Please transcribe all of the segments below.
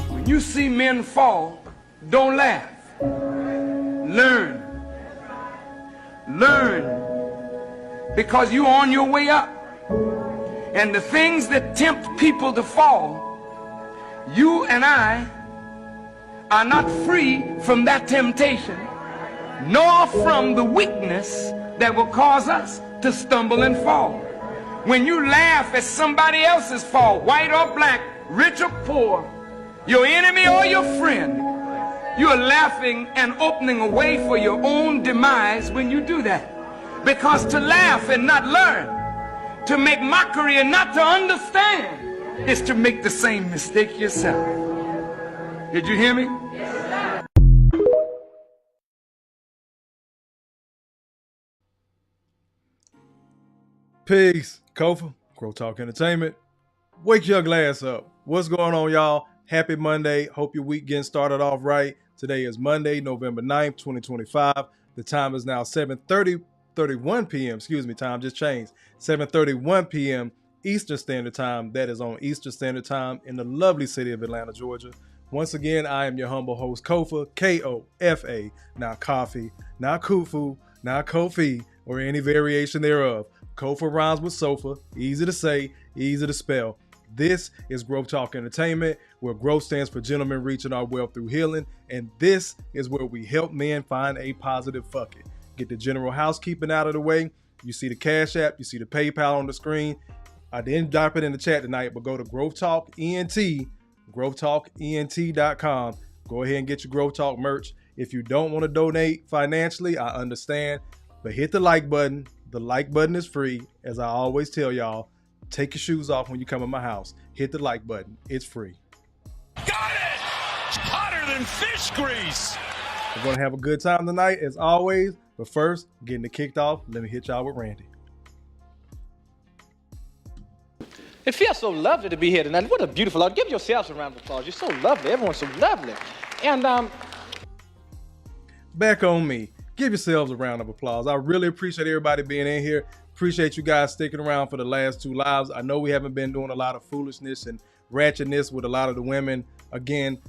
When you see men fall, don't laugh. Learn. Learn. Because you're on your way up. And the things that tempt people to fall, you and I are not free from that temptation, nor from the weakness that will cause us to stumble and fall. When you laugh at somebody else's fall, white or black, rich or poor, your enemy or your friend, you are laughing and opening a way for your own demise when you do that. Because to laugh and not learn, to make mockery and not to understand, is to make the same mistake yourself. Did you hear me? Peace. Kofa, G.R.O.W.T.H Entertainment. Wake your glass up. What's going on, y'all? Happy Monday. Hope your week getting started off right. Today is Monday, November 9th, 2025. The time is now 7:31 p.m. Excuse me, time just changed. 7:31 p.m. Eastern Standard Time. That is on Eastern Standard Time in the lovely city of Atlanta, Georgia. Once again, I am your humble host, Kofa, K-O-F-A, not coffee, not kufu, not Kofi, or any variation thereof. Kofa rhymes with sofa, easy to say, easy to spell. This is G.R.O.W.T.H Entertainment, where growth stands for gentlemen reaching our wealth through healing, and this is where we help men find a positive fuck it. Get the general housekeeping out of the way. You see the Cash App, you see the PayPal on the screen. I didn't drop it in the chat tonight, but go to Growth ENT, growthtalkent.com. Go ahead and get your G.R.O.W.T.H merch. If you don't want to donate financially, I understand, but hit the like button. The like button is free. As I always tell y'all, take your shoes off when you come in my house. Hit the like button. It's free. Got it! Hotter than fish grease. We're going to have a good time tonight, as always. But first, getting it kicked off, let me hit y'all with Randy. It feels so lovely to be here tonight. What a beautiful audience. Give yourselves a round of applause. You're so lovely. Everyone's so lovely. And back on me. Give yourselves a round of applause. I really appreciate everybody being in here. Appreciate you guys sticking around for the last two lives. I know we haven't been doing a lot of foolishness and ratchetness with a lot of the women. Again,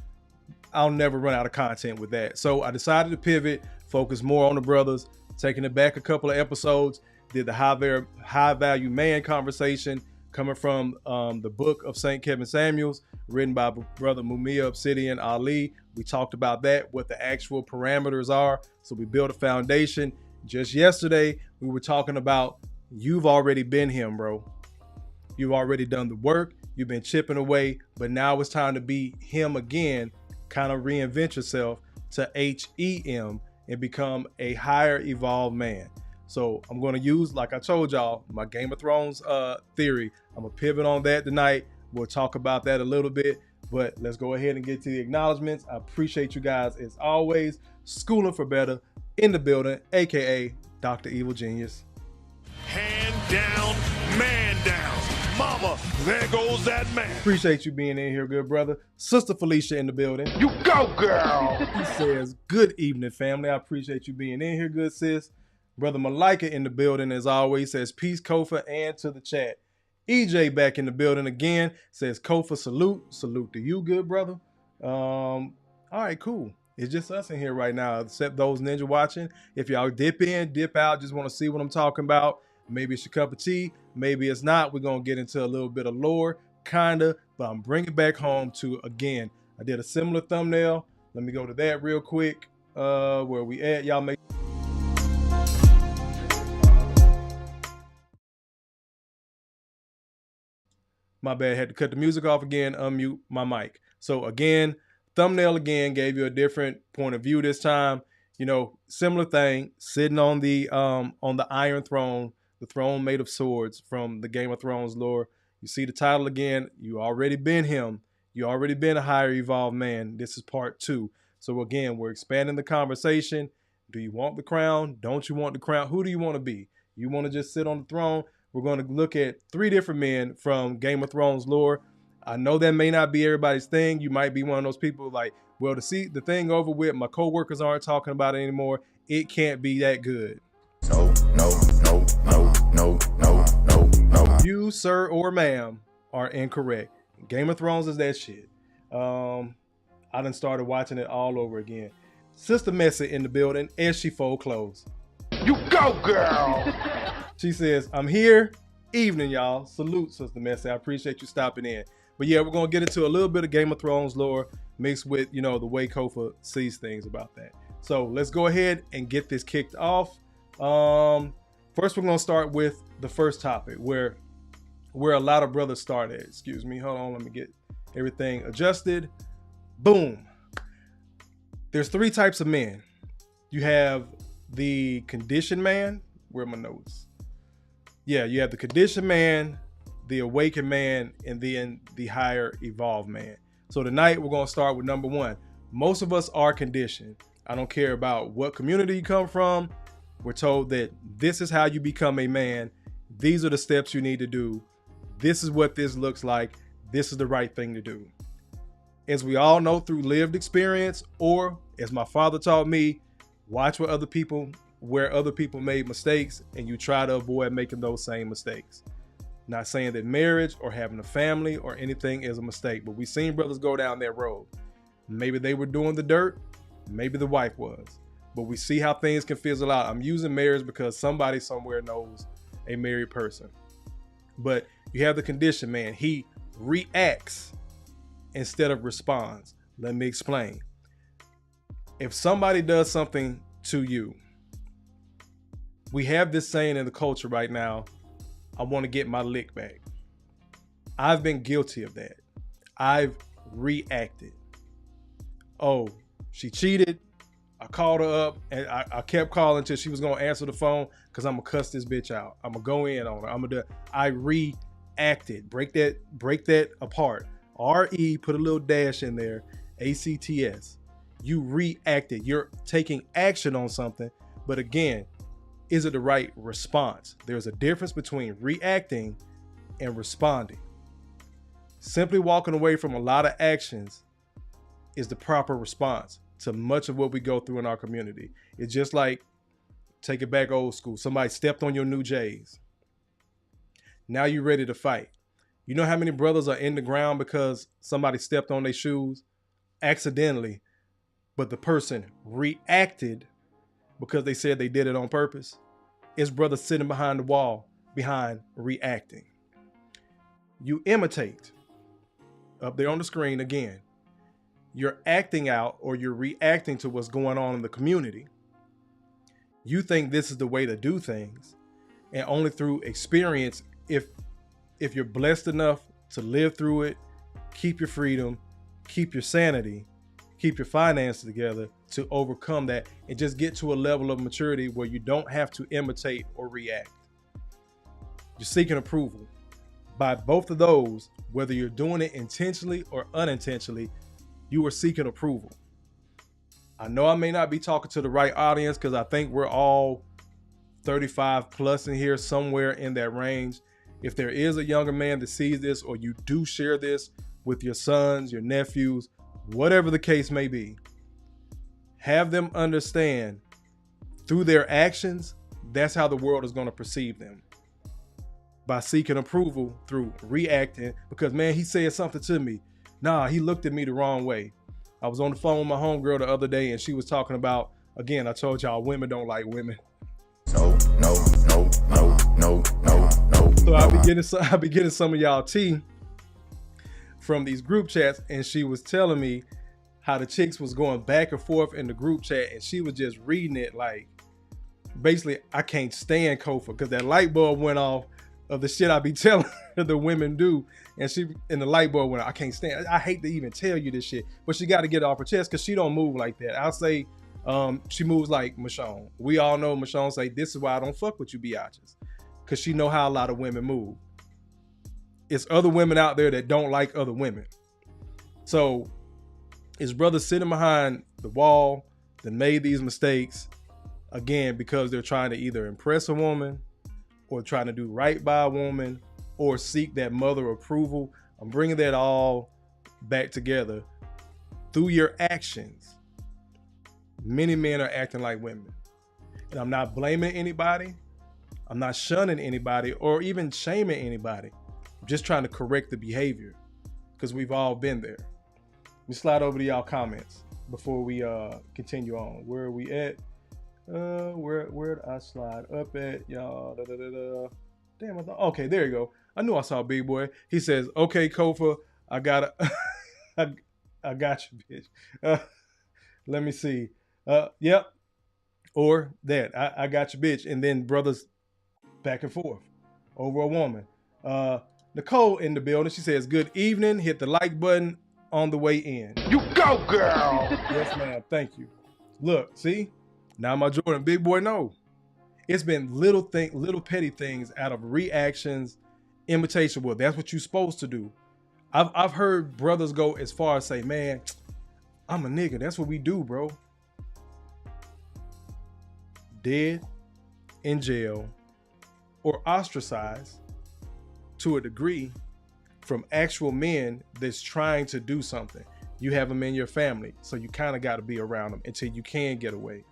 I'll never run out of content with that. So I decided to pivot, focus more on the brothers, taking it back a couple of episodes, did the high value man conversation coming from the book of St. Kevin Samuels, written by brother Mumia Obsidian Ali. We talked about that, what the actual parameters are. So we built a foundation. Just yesterday, we were talking about you've already been him, bro. You've already done the work. You've been chipping away, but now it's time to be him again, kind of reinvent yourself to H.E.M and become a higher evolved man. So I'm going to use, like I told y'all, my Game of Thrones theory. I'm going to pivot on that tonight. We'll talk about that a little bit, but let's go ahead and get to the acknowledgments. I appreciate you guys as always. Schooling for Better in the building, aka Dr. Evil Genius. Hand down, man down. Mama, there goes that man. Appreciate you being in here, good brother. Sister Felicia in the building. You go, girl. He says, good evening, family. I appreciate you being in here, good sis. Brother Malika in the building, as always, says peace, Kofa, and to the chat. EJ back in the building again, says Kofa, salute. Salute to you, good brother. All right, cool. It's just us in here right now, except those ninja watching. If y'all dip in, dip out, just want to see what I'm talking about. Maybe it's your cup of tea. Maybe it's not. We're going to get into a little bit of lore, kind of. But I'm bringing back home to, again, I did a similar thumbnail. Let me go to that real quick. Where we at? Y'all make... My bad, had to cut the music off again, unmute my mic. So again, thumbnail again, gave you a different point of view this time. You know, similar thing, sitting on the Iron Throne, the throne made of swords from the Game of Thrones lore. You see the title again, you already been him. You already been a higher evolved man. This is part 2. So again, we're expanding the conversation. Do you want the crown? Don't you want the crown? Who do you want to be? You want to just sit on the throne? We're going to look at 3 different men from Game of Thrones lore. I know that may not be everybody's thing. You might be one of those people like, well, to see the thing over with, my coworkers aren't talking about it anymore. It can't be that good. No. You, sir or ma'am, are incorrect. Game of Thrones is that shit. I done started watching it all over again. Sister Messy in the building as she fold clothes. You go, girl. She says, I'm here. Evening, y'all. Salute, Sister Messy. I appreciate you stopping in. But yeah, we're going to get into a little bit of Game of Thrones lore mixed with, the way Kofa sees things about that. So let's go ahead and get this kicked off. First, we're going to start with the first topic where a lot of brothers started. Excuse me. Hold on. Let me get everything adjusted. Boom. There's 3 types of men. You have the conditioned man. Where are my notes? Yeah, you have the conditioned man, the awakened man, and then the higher evolved man. So tonight we're going to start with number 1. Most of us are conditioned. I don't care about what community you come from. We're told that this is how you become a man. These are the steps you need to do. This is what this looks like. This is the right thing to do. As we all know through lived experience, or as my father taught me, watch where other people made mistakes and you try to avoid making those same mistakes. Not saying that marriage or having a family or anything is a mistake, but we've seen brothers go down that road. Maybe they were doing the dirt, maybe the wife was, but we see how things can fizzle out. I'm using marriage because somebody somewhere knows a married person. But you have the conditioned man. He reacts instead of responds. Let me explain. If somebody does something to you, we have this saying in the culture right now, I want to get my lick back. I've been guilty of that. I've reacted. Oh, she cheated. I called her up and I kept calling until she was going to answer the phone because I'm going to cuss this bitch out. I'm going to go in on her. I reacted. Break that apart. R-E, put a little dash in there. A-C-T-S. You reacted. You're taking action on something. But again, is it the right response? There's a difference between reacting and responding. Simply walking away from a lot of actions is the proper response to much of what we go through in our community. It's just like, take it back old school. Somebody stepped on your new J's. Now you're ready to fight. You know how many brothers are in the ground because somebody stepped on their shoes accidentally, but the person reacted because they said they did it on purpose? It's brothers sitting behind the wall, behind reacting. You imitate. Up there on the screen again. You're acting out or you're reacting to what's going on in the community. You think this is the way to do things, and only through experience, if you're blessed enough to live through it, keep your freedom, keep your sanity, keep your finances together to overcome that and just get to a level of maturity where you don't have to imitate or react. You're seeking approval. By both of those, whether you're doing it intentionally or unintentionally, you are seeking approval. I know I may not be talking to the right audience because I think we're all 35 plus in here, somewhere in that range. If there is a younger man that sees this, or you do share this with your sons, your nephews, whatever the case may be, have them understand through their actions, that's how the world is going to perceive them. By seeking approval through reacting, because man, he said something to me. Nah, he looked at me the wrong way. I was on the phone with my homegirl the other day and she was talking about, again, I told y'all women don't like women. No. So I'll be getting some of y'all tea from these group chats, and she was telling me how the chicks was going back and forth in the group chat, and she was just reading it like, basically, I can't stand Kofa because that light bulb went off of the shit I be telling the women do, and the light bulb went off. I can't stand. I hate to even tell you this shit, but she got to get it off her chest because she don't move like that. I'll say she moves like Michonne. We all know Michonne say, this is why I don't fuck with you biatches, because she know how a lot of women move. It's other women out there that don't like other women. So his brothers sitting behind the wall that made these mistakes, again, because they're trying to either impress a woman or trying to do right by a woman or seek that mother approval. I'm bringing that all back together through your actions. Many men are acting like women. And I'm not blaming anybody. I'm not shunning anybody or even shaming anybody. I'm just trying to correct the behavior because we've all been there. Let me slide over to y'all comments before we continue on. Where are we at? Where did I slide up at, y'all? Damn, okay, there you go. I knew I saw Big Boy. He says, okay, Kofa, I got you, bitch. Let me see. Yep. Or that, I got you, bitch. And then brothers back and forth over a woman. Nicole in the building. She says, good evening. Hit the like button on the way in. You go, girl. Yes, ma'am. Thank you. Look, see? Now my Jordan, Big Boy, no. It's been little petty things out of reactions, imitation. Well, that's what you're supposed to do. I've heard brothers go as far as say, man, I'm a nigga. That's what we do, bro. Dead, in jail, or ostracized to a degree from actual men that's trying to do something. You have them in your family, so you kind of got to be around them until you can get away.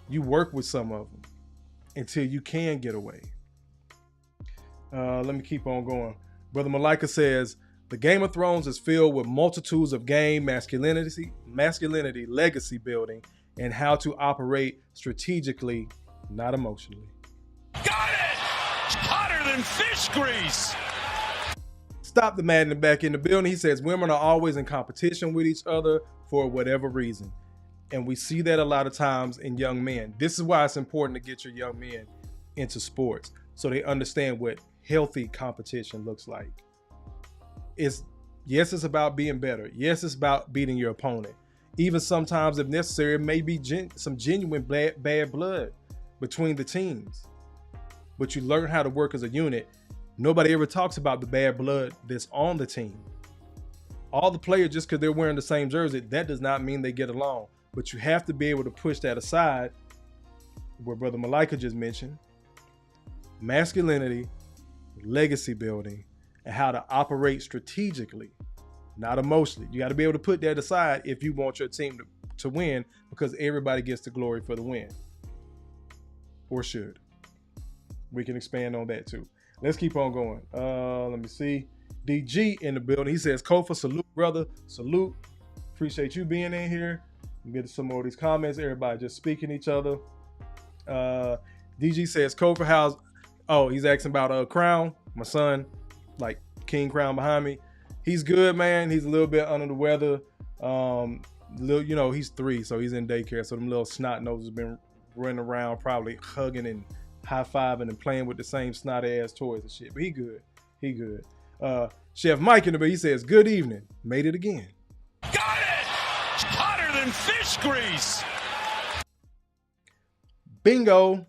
You work with some of them until you can get away. Let me keep on going. Brother Malika says, the Game of Thrones is filled with multitudes of game, masculinity, legacy building, and how to operate strategically, not emotionally. Got it! Hotter than fish grease! Stop the Madden back in the building. He says women are always in competition with each other for whatever reason. And we see that a lot of times in young men. This is why it's important to get your young men into sports so they understand what healthy competition looks like. Yes, it's about being better. Yes, it's about beating your opponent. Even sometimes, if necessary, it may be some genuine bad blood between the teams. But you learn how to work as a unit. Nobody ever talks about the bad blood that's on the team. All the players, just because they're wearing the same jersey, that does not mean they get along. But you have to be able to push that aside, where Brother Malika just mentioned, masculinity, legacy building, and how to operate strategically, not emotionally. You got to be able to put that aside if you want your team to win, because everybody gets the glory for the win. Or should. We can expand on that too. Let's keep on going. Let me see. DG in the building. He says, Kofa, salute, brother. Salute. Appreciate you being in here. Get some more of these comments. Everybody just speaking each other. DG says, Kofa, how's... Oh, he's asking about Crown. My son, like King Crown behind me. He's good, man. He's a little bit under the weather. He's 3, so he's in daycare. So them little snot noses been running around, probably hugging and high-fiving and playing with the same snot-ass toys and shit. But he good. He good. Chef Mike in the building, he says, good evening. Made it again. Got it! Hotter than fish grease! Bingo.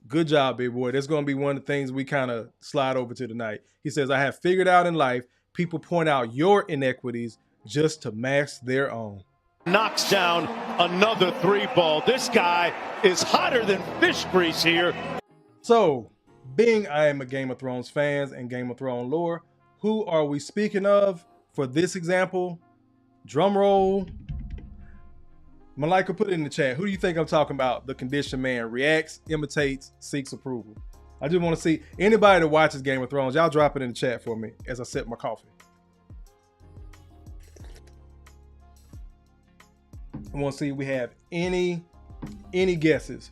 Good job, big boy. That's going to be one of the things we kind of slide over to tonight. He says, I have figured out in life, people point out your inequities just to mask their own. Knocks down another 3-ball. This guy is hotter than fish grease here. So, being I am a Game of Thrones fans and Game of Thrones lore, who are we speaking of for this example? Drum roll. Malika, put it in the chat. Who do you think I'm talking about? The conditioned man reacts, imitates, seeks approval. I just want to see anybody that watches Game of Thrones. Y'all drop it in the chat for me as I sip my coffee. I want to see if we have any guesses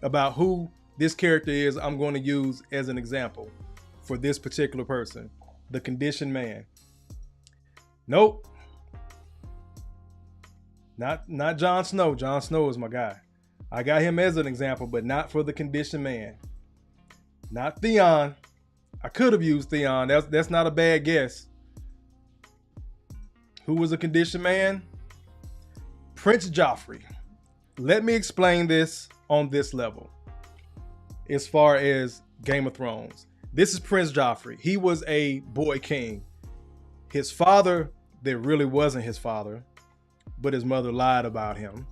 about who this character is I'm going to use as an example for this particular person. The conditioned man. Nope. Not Jon Snow. Jon Snow is my guy. I got him as an example, but not for the conditioned man. Not Theon. I could have used Theon. That's not a bad guess. Who was a conditioned man? Prince Joffrey. Let me explain this on this level. As far as Game of Thrones. This is Prince Joffrey. He was a boy king. His father, that really wasn't his father, but his mother lied about him,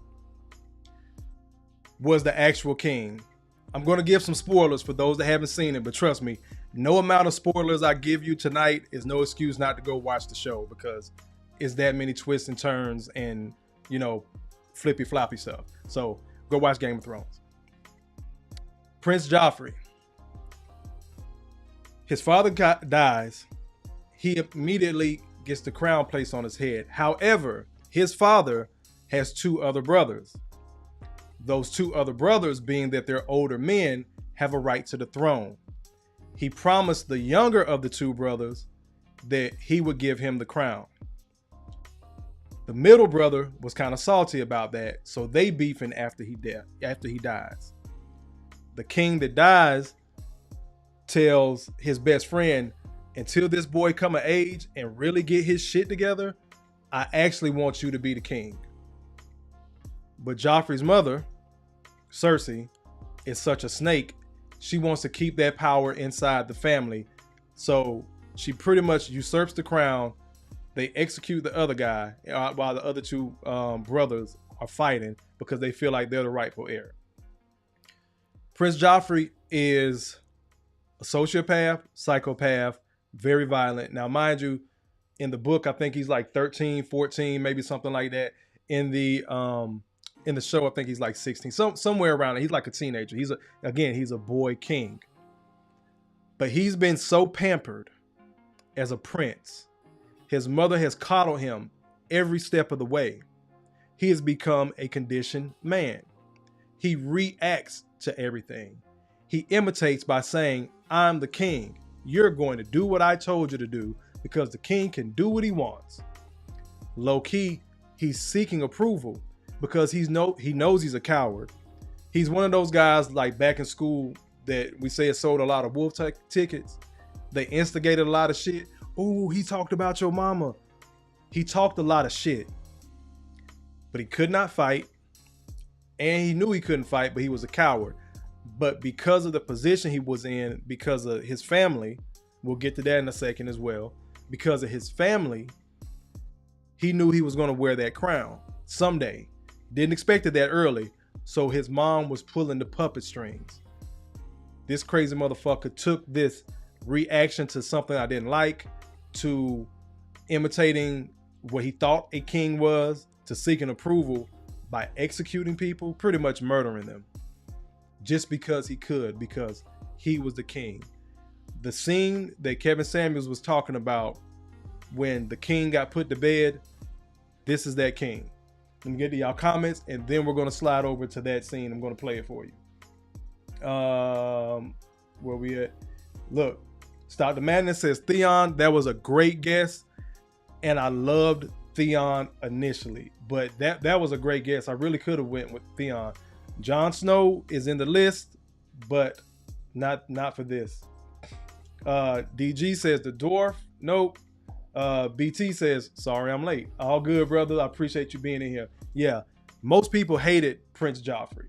was the actual king. I'm going to give some spoilers for those that haven't seen it, but trust me, no amount of spoilers I give you tonight is no excuse not to go watch the show, because it's that many twists and turns and, you know, flippy floppy stuff. So go watch Game of Thrones. Prince Joffrey. His father dies. He immediately gets the crown placed on his head. However, his father has 2 other brothers. Those 2 other brothers, being that they're older men, have a right to the throne. He promised the younger of the 2 brothers that he would give him the crown. The middle brother was kind of salty about that, so they beefing after he dies. The king that dies tells his best friend, until this boy come of age and really get his shit together, I actually want you to be the king. But Joffrey's mother, Cersei, is such a snake. She wants to keep that power inside the family. So she pretty much usurps the crown. They execute the other guy while the other 2 brothers are fighting because they feel like they're the rightful heir. Prince Joffrey is a sociopath, psychopath, very violent. Now, mind you, in the book, I think he's like 13, 14, maybe something like that. In the show, I think he's like 16, somewhere around there. He's like a teenager. He's a boy king. But he's been so pampered as a prince. His mother has coddled him every step of the way. He has become a conditioned man. He reacts to everything. He imitates by saying, I'm the king. You're going to do what I told you to do because the king can do what he wants. Low key, he's seeking approval because he knows he's a coward. He's one of those guys like back in school that we say has sold a lot of wolf tickets. They instigated a lot of shit. Oh, he talked about your mama. He talked a lot of shit. But he could not fight. And he knew he couldn't fight, but he was a coward. But because of the position he was in, because of his family, we'll get to that in a second as well. Because of his family, he knew he was going to wear that crown someday. Didn't expect it that early. So his mom was pulling the puppet strings. This crazy motherfucker took this reaction to something I didn't like, to imitating what he thought a king was, to seeking approval by executing people, pretty much murdering them. Just because he could, because he was the king. The scene that Kevin Samuels was talking about when the king got put to bed, this is that king. Let me get to y'all comments, and then we're going to slide over to that scene. I'm going to play it for you. Where we at? Look, Stop the Madness says, Theon, that was a great guess, and I loved Theon initially, but that was a great guess. I really could have went with Theon. Jon Snow is in the list, but not for this. DG says the dwarf. Nope. BT says, sorry, I'm late. All good, brother. I appreciate you being in here. Yeah, most people hated Prince Joffrey.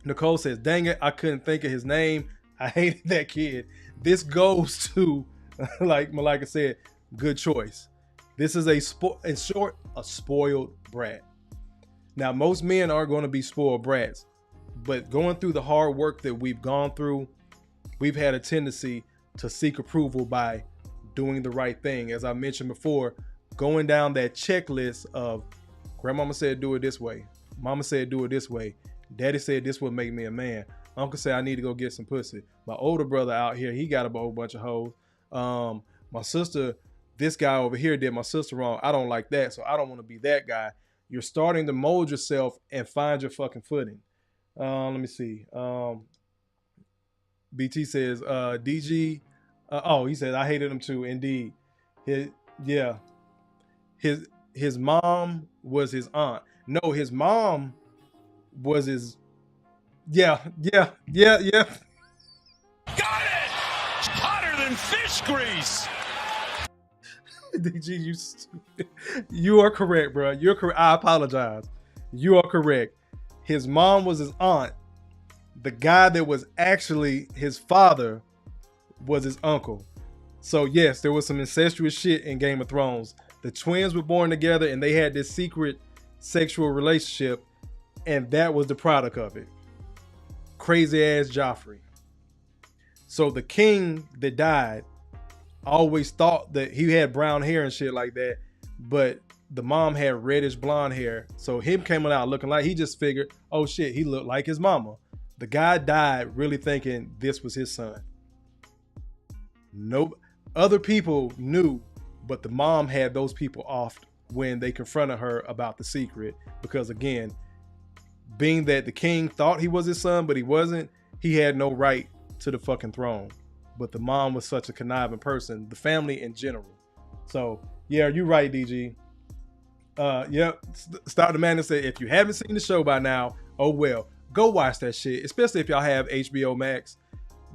Nicole says, dang it, I couldn't think of his name. I hated that kid. This goes to, like Malika said, good choice. This is a spoiled brat. Now, most men aren't going to be spoiled brats, but going through the hard work that we've gone through, we've had a tendency to seek approval by doing the right thing. As I mentioned before, going down that checklist of grandmama said do it this way, mama said do it this way, daddy said this would make me a man, uncle said I need to go get some pussy, my older brother out here, he got a whole bunch of hoes, my sister, this guy over here did my sister wrong, I don't like that, so I don't want to be that guy. You're starting to mold yourself and find your fucking footing. Let me see. BT says, DG. He says, I hated him too. Indeed. His mom was his aunt. No, his mom was his. Yeah. Got it! Hotter than fish grease! DG, you stupid. You are correct, bro. You're correct. I apologize. You are correct. His mom was his aunt. The guy that was actually his father was his uncle. So yes, there was some incestuous shit in Game of Thrones. The twins were born together and they had this secret sexual relationship, and that was the product of it. Crazy ass Joffrey. So the king that died always thought that he had brown hair and shit like that, but the mom had reddish blonde hair. So him coming out looking like, he just figured, oh shit, he looked like his mama. The guy died really thinking this was his son. Nope. Other people knew, but the mom had those people off when they confronted her about the secret, because again, being that the king thought he was his son, but he wasn't, he had no right to the fucking throne. But the mom was such a conniving person, the family in general. So yeah, you're right, DG. Yep. Start the man and say, if you haven't seen the show by now, oh well, go watch that shit. Especially if y'all have HBO Max,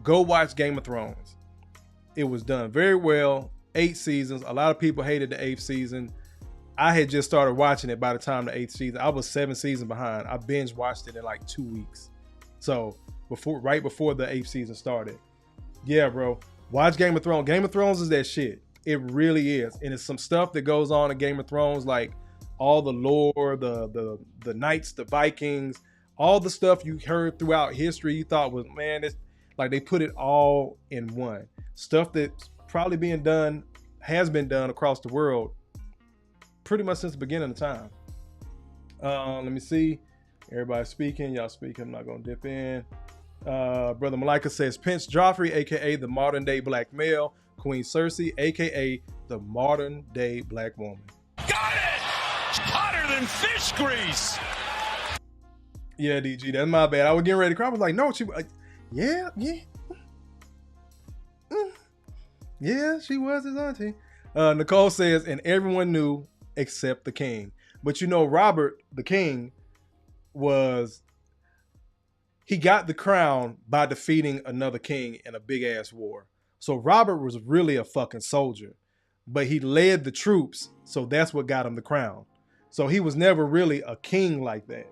go watch Game of Thrones. It was done very well. 8 seasons. A lot of people hated the 8th season. I had just started watching it by the time the 8th season. I was 7 seasons behind. I binge watched it in like 2 weeks. So right before the 8th season started. Yeah, bro. Watch Game of Thrones. Game of Thrones is that shit. It really is. And it's some stuff that goes on in Game of Thrones, like all the lore, the knights, the Vikings, all the stuff you heard throughout history you thought was, man, it's like they put it all in one. Stuff that's probably being done, has been done across the world pretty much since the beginning of time. Let me see. Everybody speaking. Y'all speaking. I'm not going to dip in. Brother Malika says, Prince Joffrey, a.k.a. the modern day black male. Queen Cersei, a.k.a. the modern day black woman. Got it! Hotter than fish grease! Yeah, DG, that's my bad. I was getting ready to cry. I was like, no, yeah. Yeah, she was his auntie. Nicole says, and everyone knew except the king. But you know, Robert, the king, he got the crown by defeating another king in a big ass war. So Robert was really a fucking soldier, but he led the troops. So that's what got him the crown. So he was never really a king like that.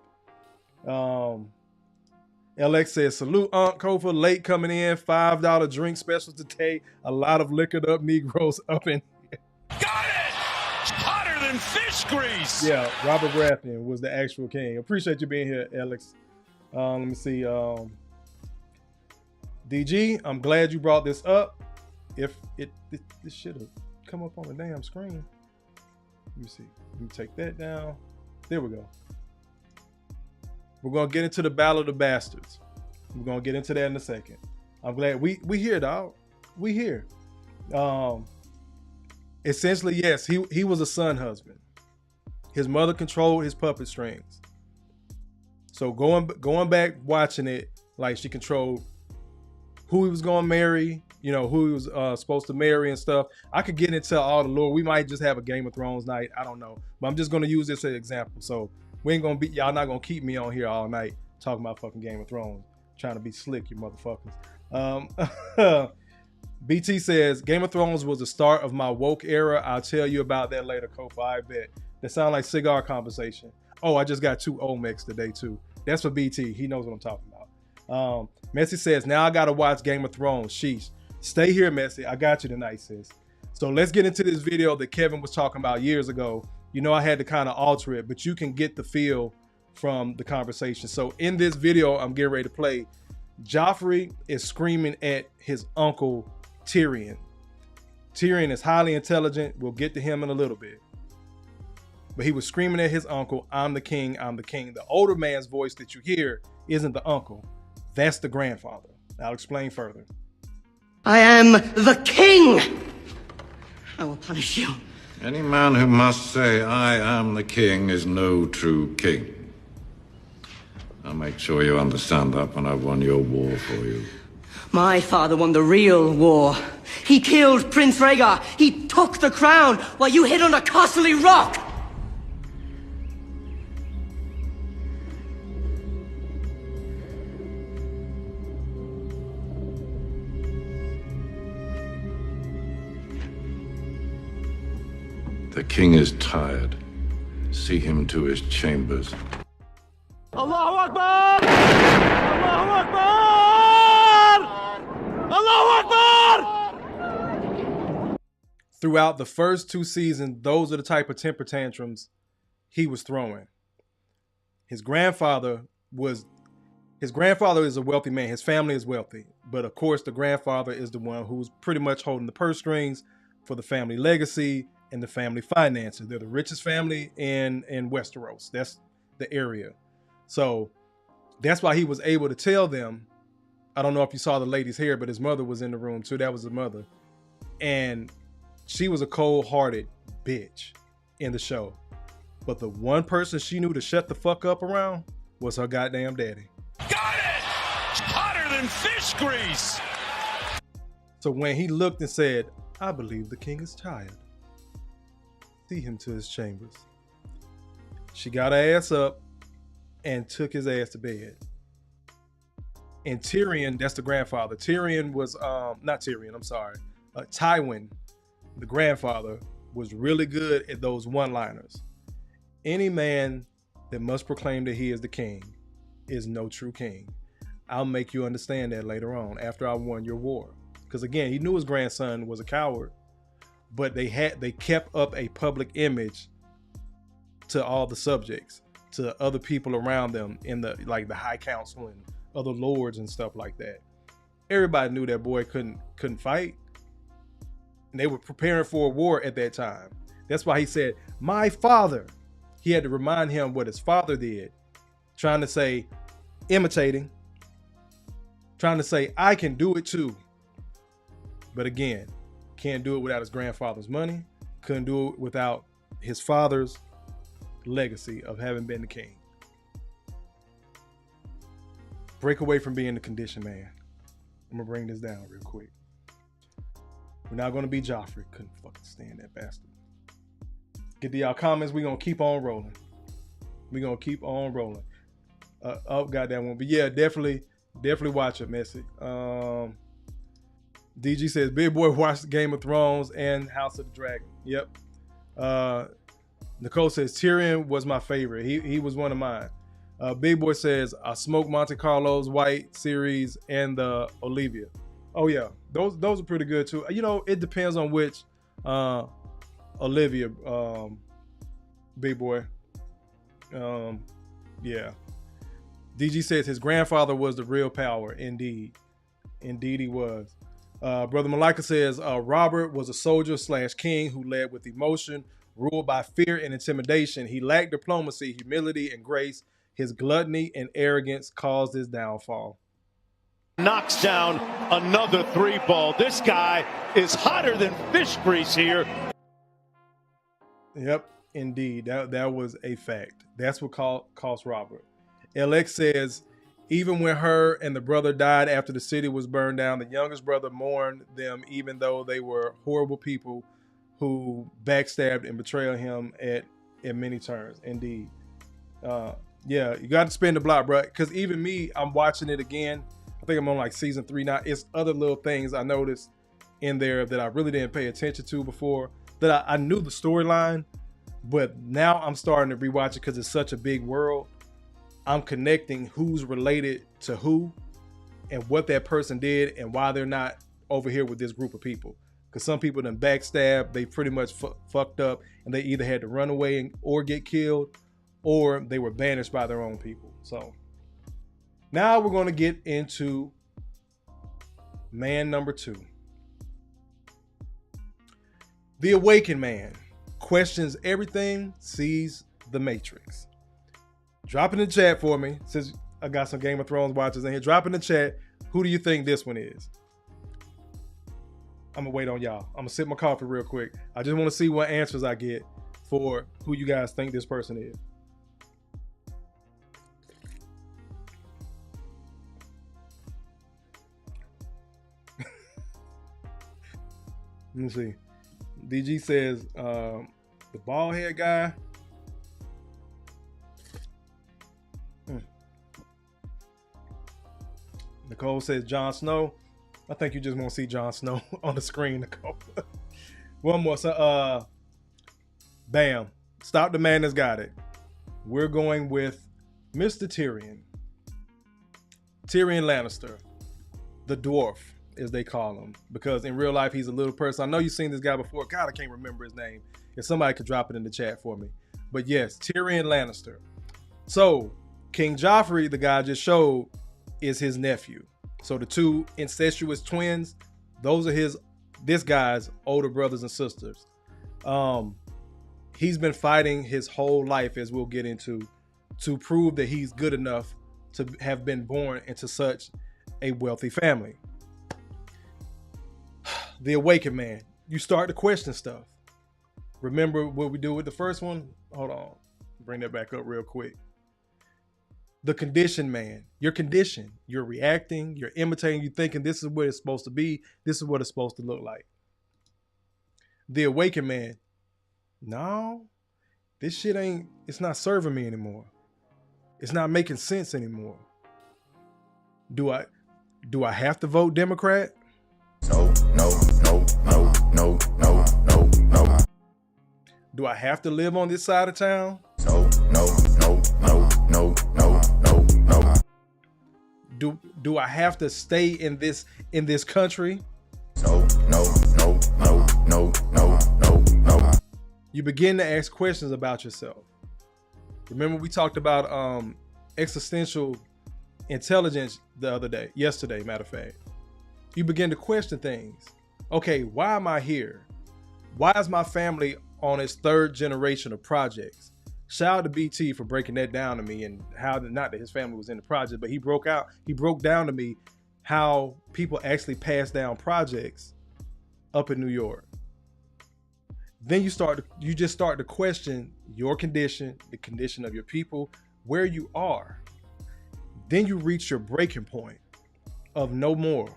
LX says, salute Aunt Kofa, late coming in, $5 drink specials today. A lot of liquored up Negroes up in here. Got it! Hotter than fish grease! Yeah, Robert Baratheon was the actual king. Appreciate you being here, Alex. Let me see. DG, I'm glad you brought this up. If this should have come up on the damn screen. Let me see. Let me take that down. There we go. We're gonna get into the Battle of the Bastards. We're gonna get into that in a second. I'm glad we here, dog. We here. Essentially, yes, he was a son husband. His mother controlled his puppet strings. So going back watching it, like she controlled who he was gonna marry, you know, who he was supposed to marry and stuff. I could get into all the lore. We might just have a Game of Thrones night. I don't know, but I'm just gonna use this as an example. So we ain't gonna y'all not gonna keep me on here all night talking about fucking Game of Thrones, trying to be slick, you motherfuckers. BT says, Game of Thrones was the start of my woke era. I'll tell you about that later, Kofa, I bet. That sound like cigar conversation. Oh, I just got 2 Olmecs today too. That's for BT. He knows what I'm talking about. Messi says, now I gotta watch Game of Thrones. Sheesh. Stay here, Messi. I got you tonight, sis. So let's get into this video that Kevin was talking about years ago. You know, I had to kind of alter it, but you can get the feel from the conversation. So in this video I'm getting ready to play, Joffrey is screaming at his uncle Tyrion. Tyrion is highly intelligent. We'll get to him in a little bit. But he was screaming at his uncle, I'm the king, I'm the king. The older man's voice that you hear isn't the uncle. That's the grandfather. I'll explain further. I am the king! I will punish you. Any man who must say, I am the king, is no true king. I'll make sure you understand that when I've won your war for you. My father won the real war. He killed Prince Rhaegar. He took the crown while you hid under Castle Rock. The king is tired. See him to his chambers. Allahu Akbar! Allahu Akbar! Allahu Akbar! Throughout the first 2 seasons, those are the type of temper tantrums he was throwing. His grandfather was his grandfather is a wealthy man. His family is wealthy. But of course, the grandfather is the one who's pretty much holding the purse strings for the family legacy and the family finances. They're the richest family in Westeros. That's the area. So that's why he was able to tell them. I don't know if you saw the lady's hair, but his mother was in the room too. That was his mother. And she was a cold-hearted bitch in the show. But the one person she knew to shut the fuck up around was her goddamn daddy. Got it! Hotter than fish grease! So when he looked and said, I believe the king is tired, see him to his chambers, she got her ass up and took his ass to bed. And Tyrion, that's the grandfather. Tyrion was, not Tyrion, I'm sorry. Tywin, the grandfather, was really good at those one-liners. Any man that must proclaim that he is the king is no true king. I'll make you understand that later on after I won your war. Because again, he knew his grandson was a coward, but they kept up a public image to all the subjects, to other people around them in the High Council and other lords and stuff like that. Everybody knew that boy couldn't fight. And they were preparing for a war at that time. That's why he said, my father. He had to remind him what his father did. Trying to say, imitating. Trying to say, I can do it too. But again, can't do it without his grandfather's money. Couldn't do it without his father's legacy of having been the king. Break away from being the condition man. I'm going to bring this down real quick. We're not going to be Joffrey. Couldn't fucking stand that bastard. Get to y'all comments. We're going to keep on rolling. We're going to keep on rolling. Oh, got that one. But yeah, definitely watch it, Messi. DG says, Big Boy watched Game of Thrones and House of the Dragon. Yep. Nicole says, Tyrion was my favorite. He was one of mine. Big Boy says, I smoked Monte Carlo's White series and the Olivia. Oh yeah, those are pretty good too. You know, it depends on which Olivia, Big Boy. Yeah. DG says his grandfather was the real power. Indeed he was. Brother Malika says Robert was a soldier / king who led with emotion, ruled by fear and intimidation. He lacked diplomacy, humility, and grace. His gluttony and arrogance caused his downfall. Knocks down another 3-ball. This guy is hotter than fish grease here. Yep, indeed. That was a fact. That's what cost Robert. LX says, even when her and the brother died after the city was burned down, the youngest brother mourned them even though they were horrible people who backstabbed and betrayed him at many turns. Indeed. Yeah, you got to spin the block, bro. Because even me, I'm watching it again. I think I'm on like season 3 now. It's other little things I noticed in there that I really didn't pay attention to before. That I knew the storyline, but now I'm starting to rewatch it because it's such a big world. I'm connecting who's related to who and what that person did and why they're not over here with this group of people. Because some people done backstabbed, they pretty much fucked up, and they either had to run away or get killed, or they were banished by their own people. So now we're going to get into man number 2. The awakened man questions everything, sees the Matrix. Drop in the chat for me, since I got some Game of Thrones watchers in here. Drop in the chat, who do you think this one is? I'm gonna wait on y'all. I'm gonna sip my coffee real quick. I just want to see what answers I get for who you guys think this person is. Let me see. DG says the bald head guy. Nicole says Jon Snow. I think you just want to see Jon Snow on the screen, Nicole. One more. So, bam. Stop the man that's got it. We're going with Mr. Tyrion. Tyrion Lannister. The dwarf, as they call him. Because in real life, he's a little person. I know you've seen this guy before. God, I can't remember his name. If somebody could drop it in the chat for me. But yes, Tyrion Lannister. So, King Joffrey, the guy I just showed, is his nephew. So the two incestuous twins, those are this guy's older brothers and sisters. He's been fighting his whole life, as we'll get into, to prove that he's good enough to have been born into such a wealthy family. The awakened man. You start to question stuff. Remember what we do with the first one? Hold on. Bring that back up real quick. The conditioned man. You're conditioned. You're reacting. You're imitating. You're thinking this is what it's supposed to be. This is what it's supposed to look like. The awakened man. No, this shit it's not serving me anymore. It's not making sense anymore. Do I have to vote Democrat? No. Do I have to live on this side of town? No. Do I have to stay in this country? No. You begin to ask questions about yourself. Remember we talked about existential intelligence yesterday, matter of fact. You begin to question things. Okay, why am I here? Why is my family on its third generation of projects? Shout out to BT for breaking that down to me, and how, not that his family was in the project, but he broke down to me how people actually pass down projects up in New York. Then you just start to question your condition, the condition of your people, where you are. Then you reach your breaking point of no more.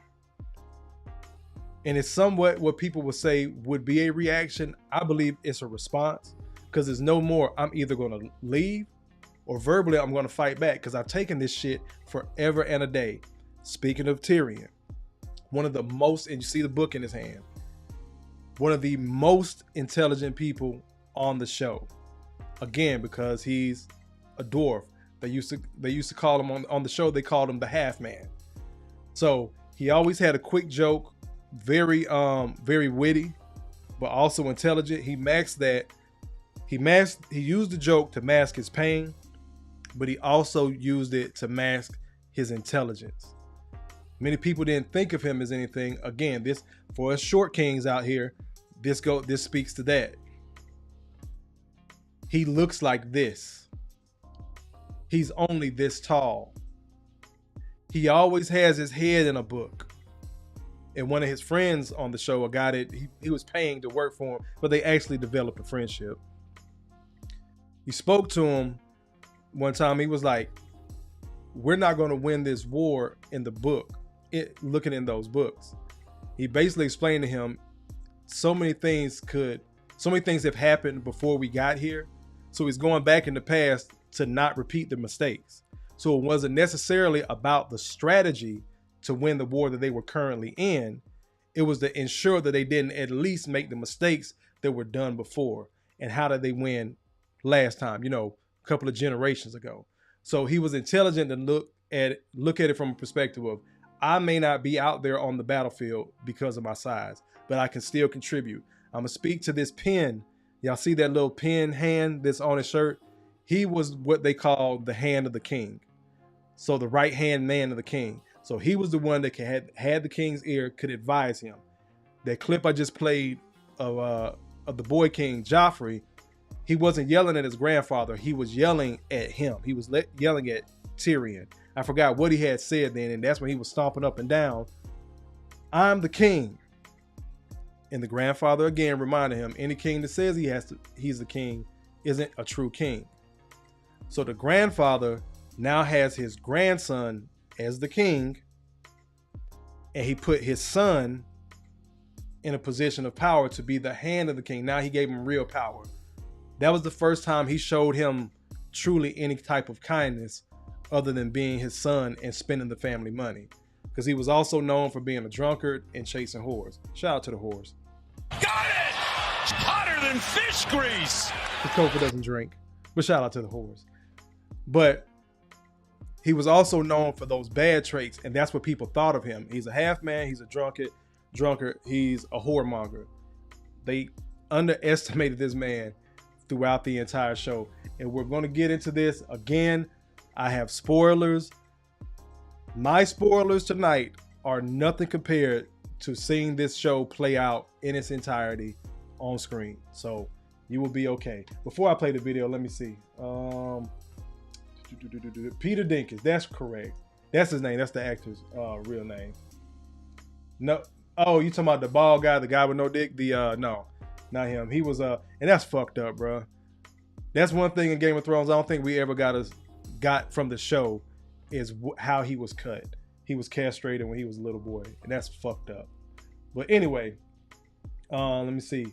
And it's somewhat what people would say would be a reaction. I believe it's a response, because there's no more. I'm either going to leave or verbally I'm going to fight back, because I've taken this shit forever and a day. Speaking of Tyrion, one of the most, and you see the book in his hand, one of the most intelligent people on the show. Again, because he's a dwarf. They used to call him on the show, they called him the half man. So he always had a quick joke, very witty, but also intelligent. He used the joke to mask his pain, but he also used it to mask his intelligence. Many people didn't think of him as anything. Again, this, for us short kings out here, this speaks to that. He looks like this. He's only this tall. He always has his head in a book. And one of his friends on the show, a guy that he was paying to work for him, but they actually developed a friendship. He spoke to him one time. He was like, we're not going to win this war in the book, looking in those books. He basically explained to him, so many things have happened before we got here. So he's going back in the past to not repeat the mistakes. So it wasn't necessarily about the strategy to win the war that they were currently in. It was to ensure that they didn't at least make the mistakes that were done before. And how did they win last time, a couple of generations ago. So he was intelligent to look at it from a perspective of, I may not be out there on the battlefield because of my size, but I can still contribute. I'm going to speak to this pen. Y'all see that little pen hand that's on his shirt? He was what they call the hand of the king. So the right hand man of the king. So he was the one that had the king's ear, could advise him. That clip I just played of the boy king, Joffrey, he wasn't yelling at his grandfather. He was yelling at him. He was yelling at Tyrion. I forgot what he had said then, and that's when he was stomping up and down. I'm the king. And the grandfather again reminded him, any king that says he's the king isn't a true king. So the grandfather now has his grandson as the king, and he put his son in a position of power to be the hand of the king. Now he gave him real power. That was the first time he showed him truly any type of kindness other than being his son and spending the family money. Because he was also known for being a drunkard and chasing whores. Shout out to the whores. Got it! Hotter than fish grease! Kofa doesn't drink, but shout out to the whores. But he was also known for those bad traits, and that's what people thought of him. He's a half man, he's a drunkard, he's a whoremonger. They underestimated this man throughout the entire show. And we're going to get into this again. I have spoilers. My spoilers tonight are nothing compared to seeing this show play out in its entirety on screen. So you will be okay. Before I play the video, let me see. Peter Dinklage, that's correct. That's his name. That's the actor's real name. No. Oh, you talking about the bald guy, the guy with no dick? No, not him. He was and that's fucked up, bro. That's one thing in Game of Thrones I don't think we ever got from the show is how he was cut. He was castrated when he was a little boy, and that's fucked up. But anyway, let me see.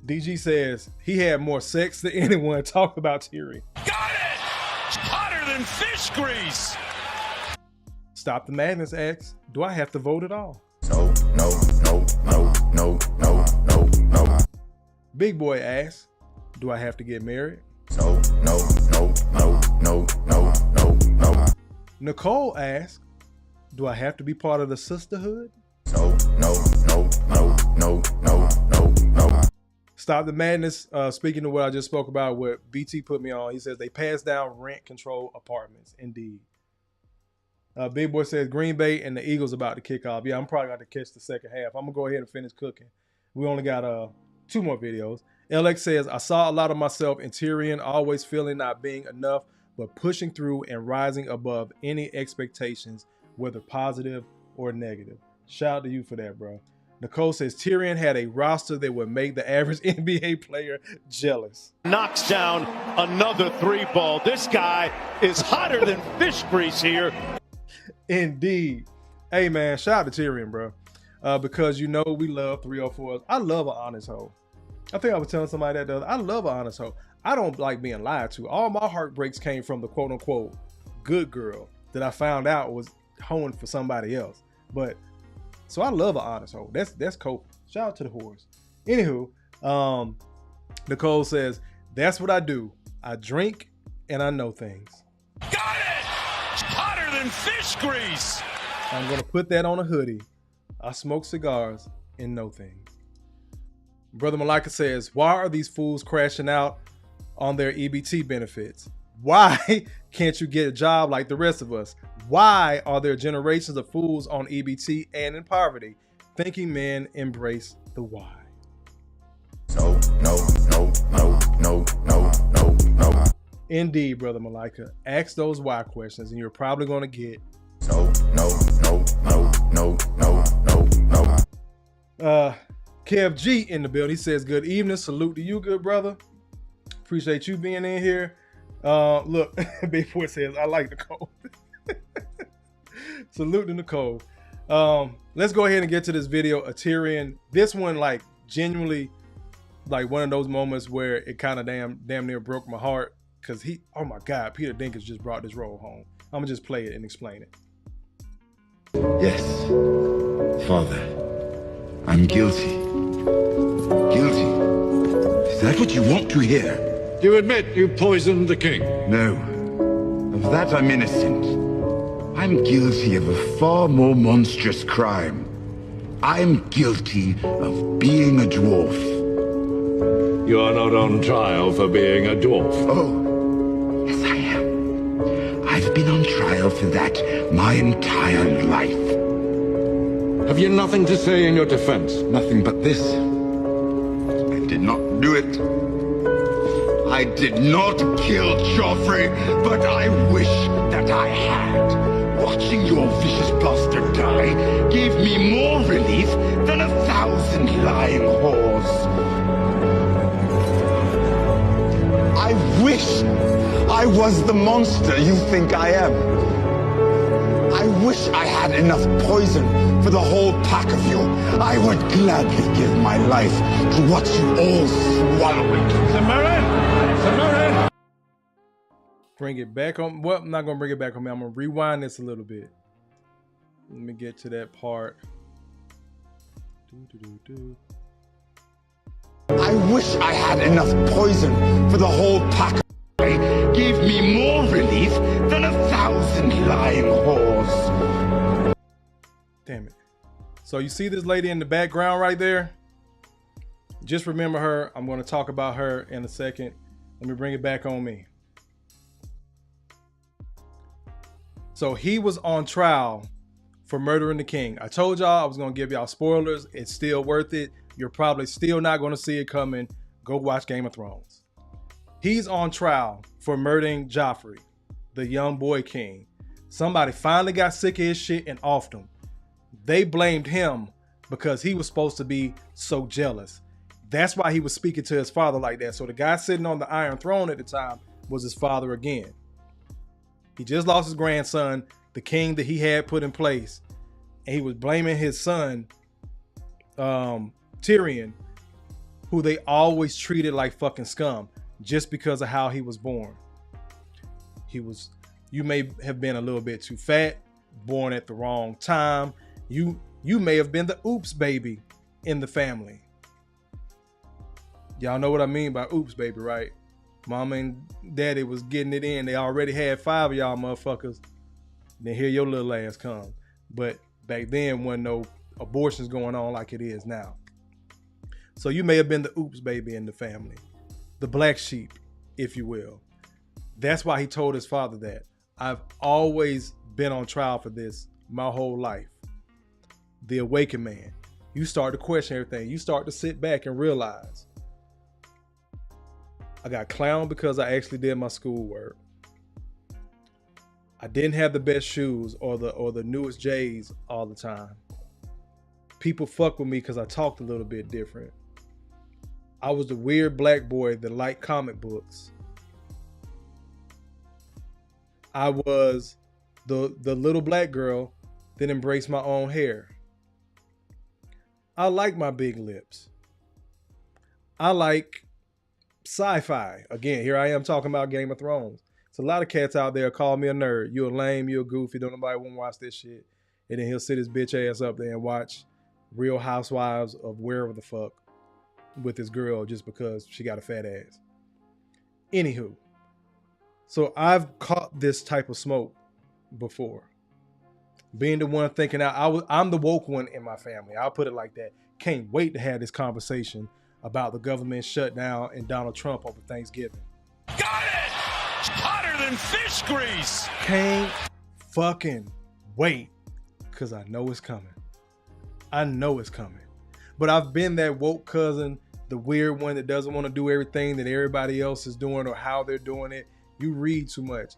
DG says he had more sex than anyone. Talk about Tyrion. Got it! Hotter than fish grease! Stop the Madness asks, do I have to vote at all? No, no, no, no, no, no, no, no. Big Boy asks, do I have to get married? No, no, no, no, no, no, no, no. Nicole asks, do I have to be part of the sisterhood? No, no, no, no, no, no, no, no. Stop the Madness, speaking of what I just spoke about, what BT put me on, he says they pass down rent control apartments. Indeed. Big Boy says Green Bay and the Eagles about to kick off. Yeah, I'm probably going to catch the second half. I'm going to go ahead and finish cooking. We only got 2 more videos. LX says, I saw a lot of myself in Tyrion, always feeling not being enough, but pushing through and rising above any expectations, whether positive or negative. Shout out to you for that, bro. Nicole says Tyrion had a roster that would make the average NBA player jealous. Knocks down another 3 ball. This guy is hotter than fish grease here. Indeed. Hey, man, shout out to Tyrion, bro. Because you know we love 304s. I love an honest hoe. I think I was telling somebody that the other. I love an honest hoe. I don't like being lied to. All my heartbreaks came from the quote-unquote good girl that I found out was hoeing for somebody else. But so I love an honest hoe. That's Kofa. Shout out to the whores. Anywho, Nicole says, that's what I do. I drink and I know things. Got it! Hotter than fish grease! I'm going to put that on a hoodie. I smoke cigars and know things. Brother Malika says, why are these fools crashing out on their EBT benefits? Why can't you get a job like the rest of us? Why are there generations of fools on EBT and in poverty? Thinking men embrace the why. No, no, no, no, no, no, no, no. Indeed, Brother Malika. Ask those why questions and you're probably going to get no, no, no, no, no, no, no, no. Kev G in the building. He says, good evening. Salute to you, good brother. Appreciate you being in here. Look, Big Boy says, I like Nicole. Salute to Nicole. Let's go ahead and get to this video of Tyrion. This one, like, genuinely, like, one of those moments where it kind of damn near broke my heart. Because oh my God, Peter Dinklage just brought this role home. I'm going to just play it and explain it. Yes, Father, I'm guilty. Guilty. Is that what you want to hear? You admit you poisoned the king? No, of that I'm innocent. I'm guilty of a far more monstrous crime. I'm guilty of being a dwarf. You are not on trial for being a dwarf. Oh, yes I am. I've been on trial for that my entire life. Have you nothing to say in your defense? Nothing but this. I did not do it. I did not kill Joffrey, but I wish that I had. Watching your vicious bastard die gave me more relief than 1,000 lying whores. I wish I was the monster you think I am. I wish I had enough poison for the whole pack of you. I would gladly give my life to watch you all swallow it. Samarin! Bring it back on. Well, I'm not going to bring it back on me. I'm going to rewind this a little bit. Let me get to that part. I wish I had enough poison for the whole pack. Gave me more relief than 1,000 lying whores. Damn it. So you see this lady in the background right there? Just remember her. I'm going to talk about her in a second. Let me bring it back on me. So he was on trial for murdering the king. I told y'all I was going to give y'all spoilers. It's still worth it. You're probably still not going to see it coming. Go watch Game of Thrones. He's on trial for murdering Joffrey, the young boy king. Somebody finally got sick of his shit and offed him. They blamed him because he was supposed to be so jealous. That's why he was speaking to his father like that. So the guy sitting on the Iron Throne at the time was his father again. He just lost his grandson, the king that he had put in place. And he was blaming his son, Tyrion, who they always treated like fucking scum just because of how he was born. You may have been a little bit too fat, born at the wrong time. You may have been the oops baby in the family. Y'all know what I mean by oops baby, right? Mama and daddy was getting it in. They already had 5 of y'all motherfuckers. Then here your little ass come. But back then wasn't no abortions going on like it is now. So you may have been the oops baby in the family. The black sheep, if you will. That's why he told his father that. I've always been on trial for this my whole life. The awakened man. You start to question everything. You start to sit back and realize I got clowned because I actually did my schoolwork. I didn't have the best shoes or the newest J's all the time. People fuck with me because I talked a little bit different. I was the weird black boy that liked comic books. I was the little black girl that embraced my own hair. I like my big lips. I like sci-fi. Again, here I am talking about Game of Thrones. It's a lot of cats out there call me a nerd. You a lame, you a goofy, don't nobody want to watch this shit. And then he'll sit his bitch ass up there and watch Real Housewives of wherever the fuck with his girl just because she got a fat ass. Anywho, so I've caught this type of smoke before. Being the one thinking I'm the woke one in my family. I'll put it like that. Can't wait to have this conversation about the government shutdown and Donald Trump over Thanksgiving. Got it! Hotter than fish grease! Can't fucking wait, because I know it's coming. I know it's coming. But I've been that woke cousin, the weird one that doesn't want to do everything that everybody else is doing or how they're doing it. You read too much.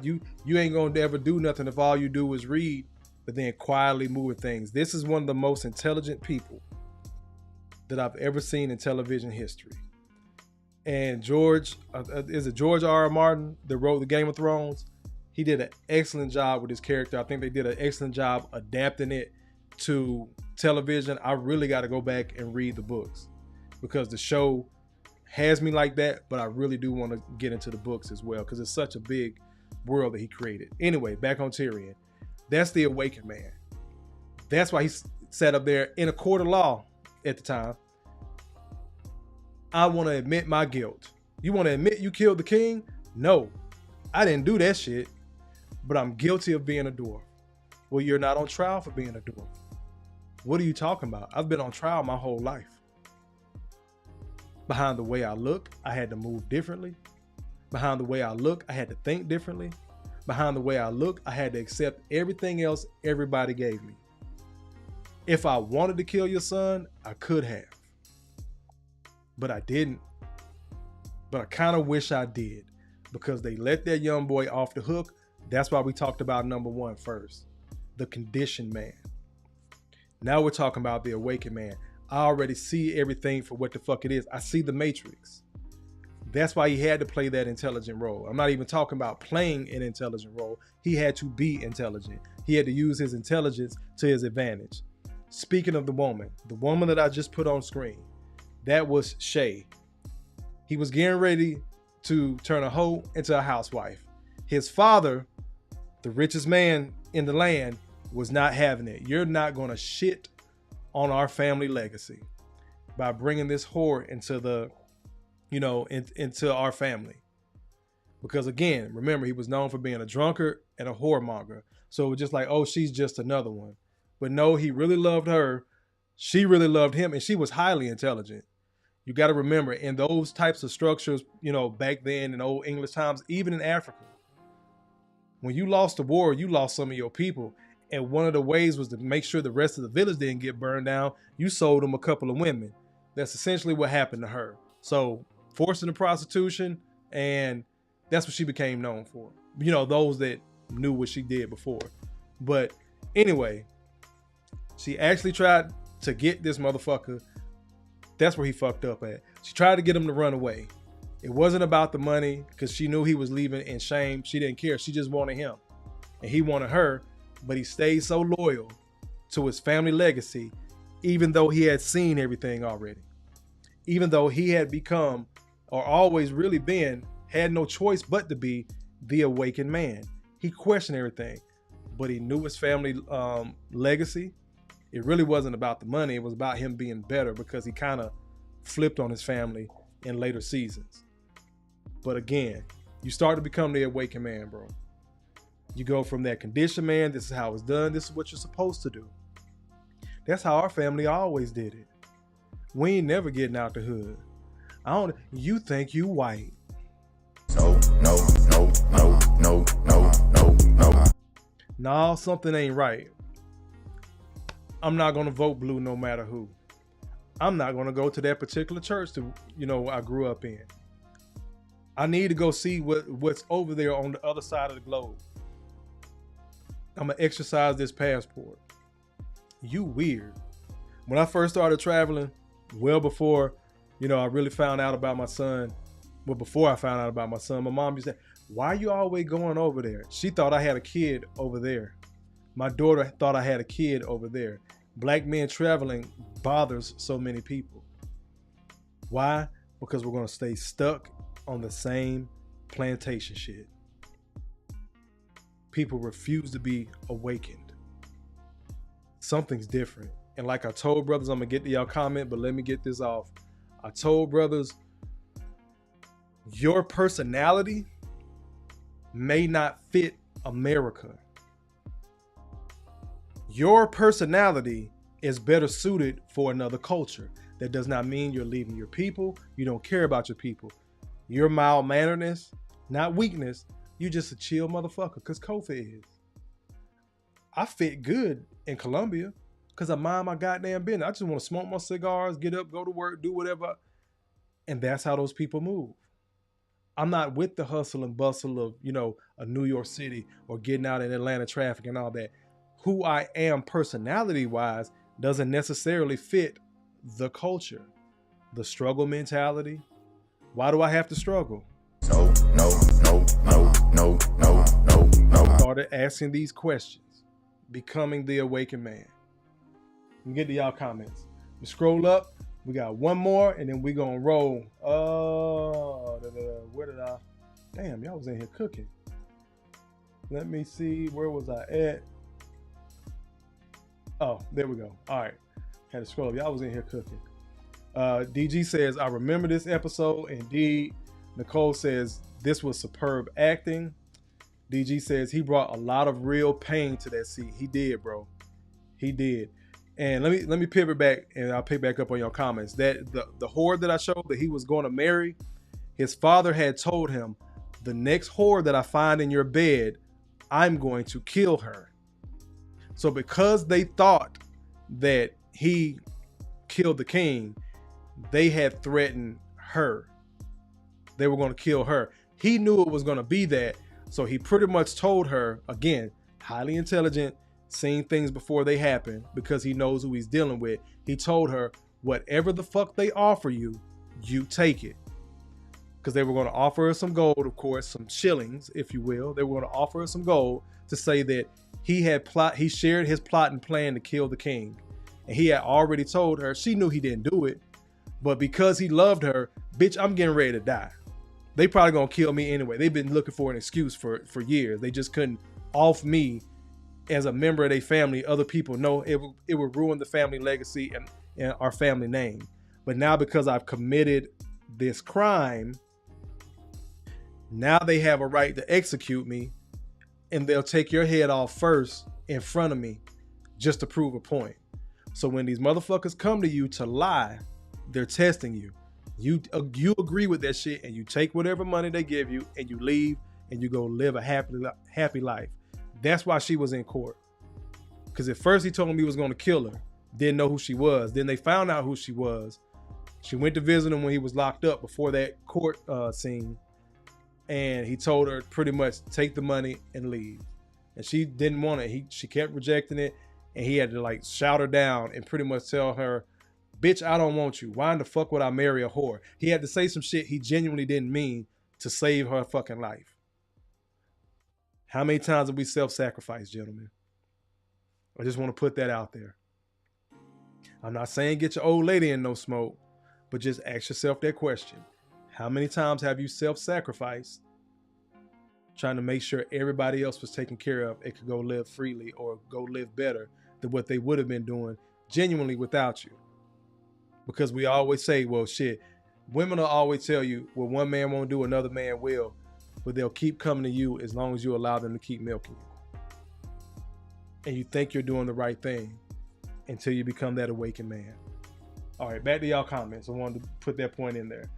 You ain't going to ever do nothing if all you do is read, but then quietly move things. This is one of the most intelligent people that I've ever seen in television history. And George R.R. Martin that wrote the Game of Thrones? He did an excellent job with his character. I think they did an excellent job adapting it to television. I really got to go back and read the books because the show has me like that, but I really do want to get into the books as well because it's such a big world that he created. Anyway, back on Tyrion. That's the awakened man. That's why he sat up there in a court of law at the time. I want to admit my guilt. You want to admit you killed the king? No, I didn't do that shit, but I'm guilty of being a dwarf. Well, you're not on trial for being a dwarf. What are you talking about? I've been on trial my whole life. Behind the way I look, I had to move differently. Behind the way I look, I had to think differently. Behind the way I look, I had to accept everything else everybody gave me. If I wanted to kill your son, I could have. But I didn't. But I kind of wish I did because they let that young boy off the hook. That's why we talked about number 1 first, the conditioned man. Now we're talking about the awakened man. I already see everything for what the fuck it is. I see the Matrix. That's why he had to play that intelligent role. I'm not even talking about playing an intelligent role. He had to be intelligent. He had to use his intelligence to his advantage. Speaking of the woman that I just put on screen, that was Shay. He was getting ready to turn a hoe into a housewife. His father, the richest man in the land, was not having it. You're not going to shit on our family legacy by bringing this whore into the, into our family. Because again, remember, he was known for being a drunkard and a whoremonger. So it was just like, oh, she's just another one. But no, he really loved her. She really loved him, and she was highly intelligent. You got to remember, in those types of structures, back then in old English times, even in Africa, When you lost the war, you lost some of your people. And one of the ways was to make sure the rest of the village didn't get burned down. You sold them a couple of women. That's essentially what happened to her. So forced into prostitution, and that's what she became known for. You know, those that knew what she did before. But anyway, she actually tried to get this motherfucker. That's where he fucked up at. She tried to get him to run away. It wasn't about the money because she knew he was leaving in shame. She didn't care. She just wanted him. And he wanted her, but he stayed so loyal to his family legacy, even though he had seen everything already. Even though he had become, or always really been, had no choice but to be the awakened man. He questioned everything, but he knew his family legacy. It really wasn't about the money. It was about him being better because he kind of flipped on his family in later seasons. But again, you start to become the awakened man, bro. You go from that conditioned man, this is how it's done, this is what you're supposed to do. That's how our family always did it. We ain't never getting out the hood. You think you white. No. No, something ain't right. I'm not gonna vote blue no matter who. I'm not gonna go to that particular church I grew up in. I need to go see what's over there on the other side of the globe. I'm gonna exercise this passport. You weird. When I first started traveling, well before, I really found out about my son. Well, before I found out about my son, my mom used to say, why are you always going over there? She thought I had a kid over there. My daughter thought I had a kid over there. Black men traveling bothers so many people. Why? Because we're gonna stay stuck on the same plantation shit. People refuse to be awakened. Something's different. And like I told brothers, I'm gonna get to y'all comment, but let me get this off. I told brothers, your personality may not fit America. Your personality is better suited for another culture. That does not mean you're leaving your people. You don't care about your people. Your mild-manneredness, not weakness. You just a chill motherfucker, because Kofa is. I fit good in Colombia because I mind my goddamn business. I just want to smoke my cigars, get up, go to work, do whatever. And that's how those people move. I'm not with the hustle and bustle of, a New York City or getting out in Atlanta traffic and all that. Who I am personality-wise doesn't necessarily fit the culture, the struggle mentality. Why do I have to struggle? No. Started asking these questions, becoming the awakened man. We get to y'all comments. We scroll up. We got one more, and then we gonna roll. Where did I? Damn, y'all was in here cooking. Let me see. Where was I at? Oh, there we go. All right. Had to scroll up. Y'all was in here cooking. DG says, I remember this episode. Indeed. Nicole says, this was superb acting. DG says, he brought a lot of real pain to that scene. He did, bro. He did. And let me pivot back, and I'll pick back up on your comments. That the whore that I showed that he was going to marry, his father had told him, the next whore that I find in your bed, I'm going to kill her. So because they thought that he killed the king, they had threatened her. They were going to kill her. He knew it was going to be that. So he pretty much told her, again, highly intelligent, seen things before they happen because he knows who he's dealing with. He told her, whatever the fuck they offer you, you take it. Because they were going to offer her some gold, of course, some shillings, if you will. They were going to offer her some gold to say that he shared his plot and plan to kill the king. And he had already told her, she knew he didn't do it, but because he loved her, bitch, I'm getting ready to die. They probably gonna kill me anyway. They've been looking for an excuse for years. They just couldn't off me as a member of their family. Other people know it would ruin the family legacy and our family name. But now because I've committed this crime, now they have a right to execute me, and they'll take your head off first in front of me just to prove a point. So when these motherfuckers come to you to lie, they're testing you. You agree with that shit, and you take whatever money they give you and you leave, and you go live a happy life. That's why she was in court. Because at first he told him he was going to kill her. Didn't know who she was. Then they found out who she was. She went to visit him when he was locked up before that court scene. And he told her pretty much take the money and leave. And she didn't want it. She kept rejecting it. And he had to like shout her down and pretty much tell her, bitch, I don't want you. Why in the fuck would I marry a whore? He had to say some shit he genuinely didn't mean to save her fucking life. How many times have we self-sacrificed, gentlemen? I just want to put that out there. I'm not saying get your old lady in no smoke, but just ask yourself that question. How many times have you self-sacrificed trying to make sure everybody else was taken care of and could go live freely or go live better than what they would have been doing genuinely without you? Because we always say, well, shit, women will always tell you, what one man won't do, another man will, but they'll keep coming to you as long as you allow them to keep milking you. And you think you're doing the right thing until you become that awakened man. All right, back to y'all comments. I wanted to put that point in there.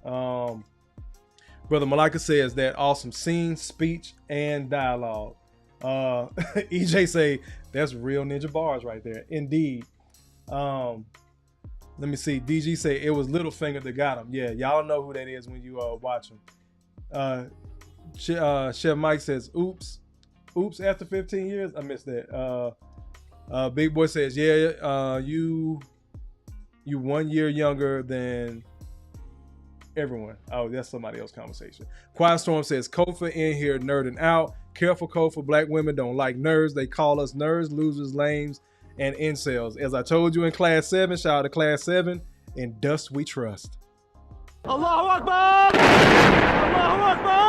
Brother Malika says that awesome scene, speech, and dialogue. EJ say that's real ninja bars right there. Indeed. Let me see. DG say it was Littlefinger that got him. Yeah, y'all know who that is when you watch him. Chef Mike says, oops after 15 years. I missed that. Big Boy says, yeah, you 1 year younger than everyone. Oh, that's somebody else's conversation. Quiet Storm says, Kofa in here nerding out. Careful, Kofa. Black women don't like nerds. They call us nerds, losers, lames, and incels. As I told you in class 7, shout out to class 7, in dust we trust. Allahu Akbar! Allahu Akbar!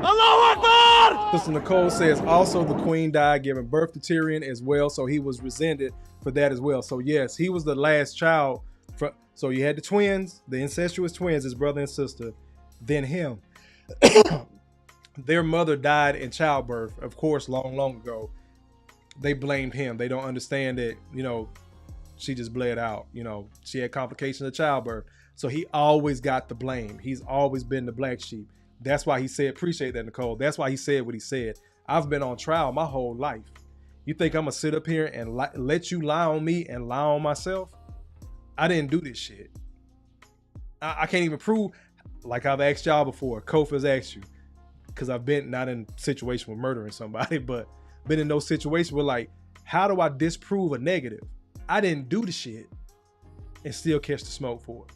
Allahu Akbar! Sister Nicole says, also the queen died giving birth to Tyrion as well, so he was resented for that as well. So yes, he was the last child. So you had the twins, the incestuous twins, his brother and sister, then him. Their mother died in childbirth, of course, long ago. They blamed him. They don't understand that, she just bled out. She had complications of childbirth. So he always got the blame. He's always been the black sheep. That's why he said, appreciate that, Nicole. That's why he said what he said. I've been on trial my whole life. You think I'm going to sit up here and let you lie on me and lie on myself? I didn't do this shit. I can't even prove, like I've asked y'all before, Kofa's asked you, because I've been not in a situation with murdering somebody, but been in those situations where like, how do I disprove a negative? I didn't do the shit and still catch the smoke for it.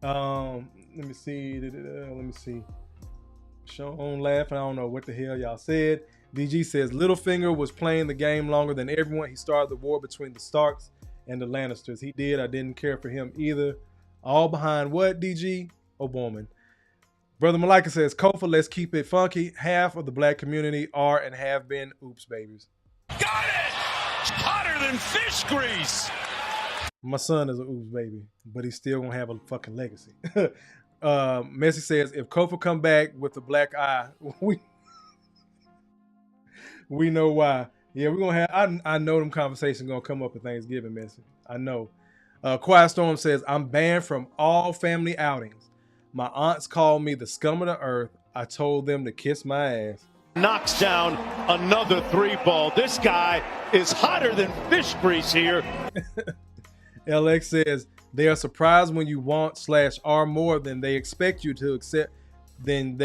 Let me see. Sean laughing. I don't know what the hell y'all said. DG says Littlefinger was playing the game longer than everyone. He started the war between the Starks and the Lannisters. He did. I didn't care for him either. All behind what, DG? A woman. Brother Malika says, Kofa, let's keep it funky. Half of the black community are and have been oops babies. Got it! It's hotter than fish grease! My son is an oops baby, but he's still gonna have a fucking legacy. Messi says, if Kofa come back with a black eye, we know why. Yeah, we're gonna have. I know them conversations gonna come up at Thanksgiving, Messi. I know. Quiet Storm says, I'm banned from all family outings. My aunts called me the scum of the earth. I told them to kiss my ass. Knocks down another 3-ball. This guy is hotter than fish grease here. LX says, they are surprised when you want / are more than they expect you to accept. Then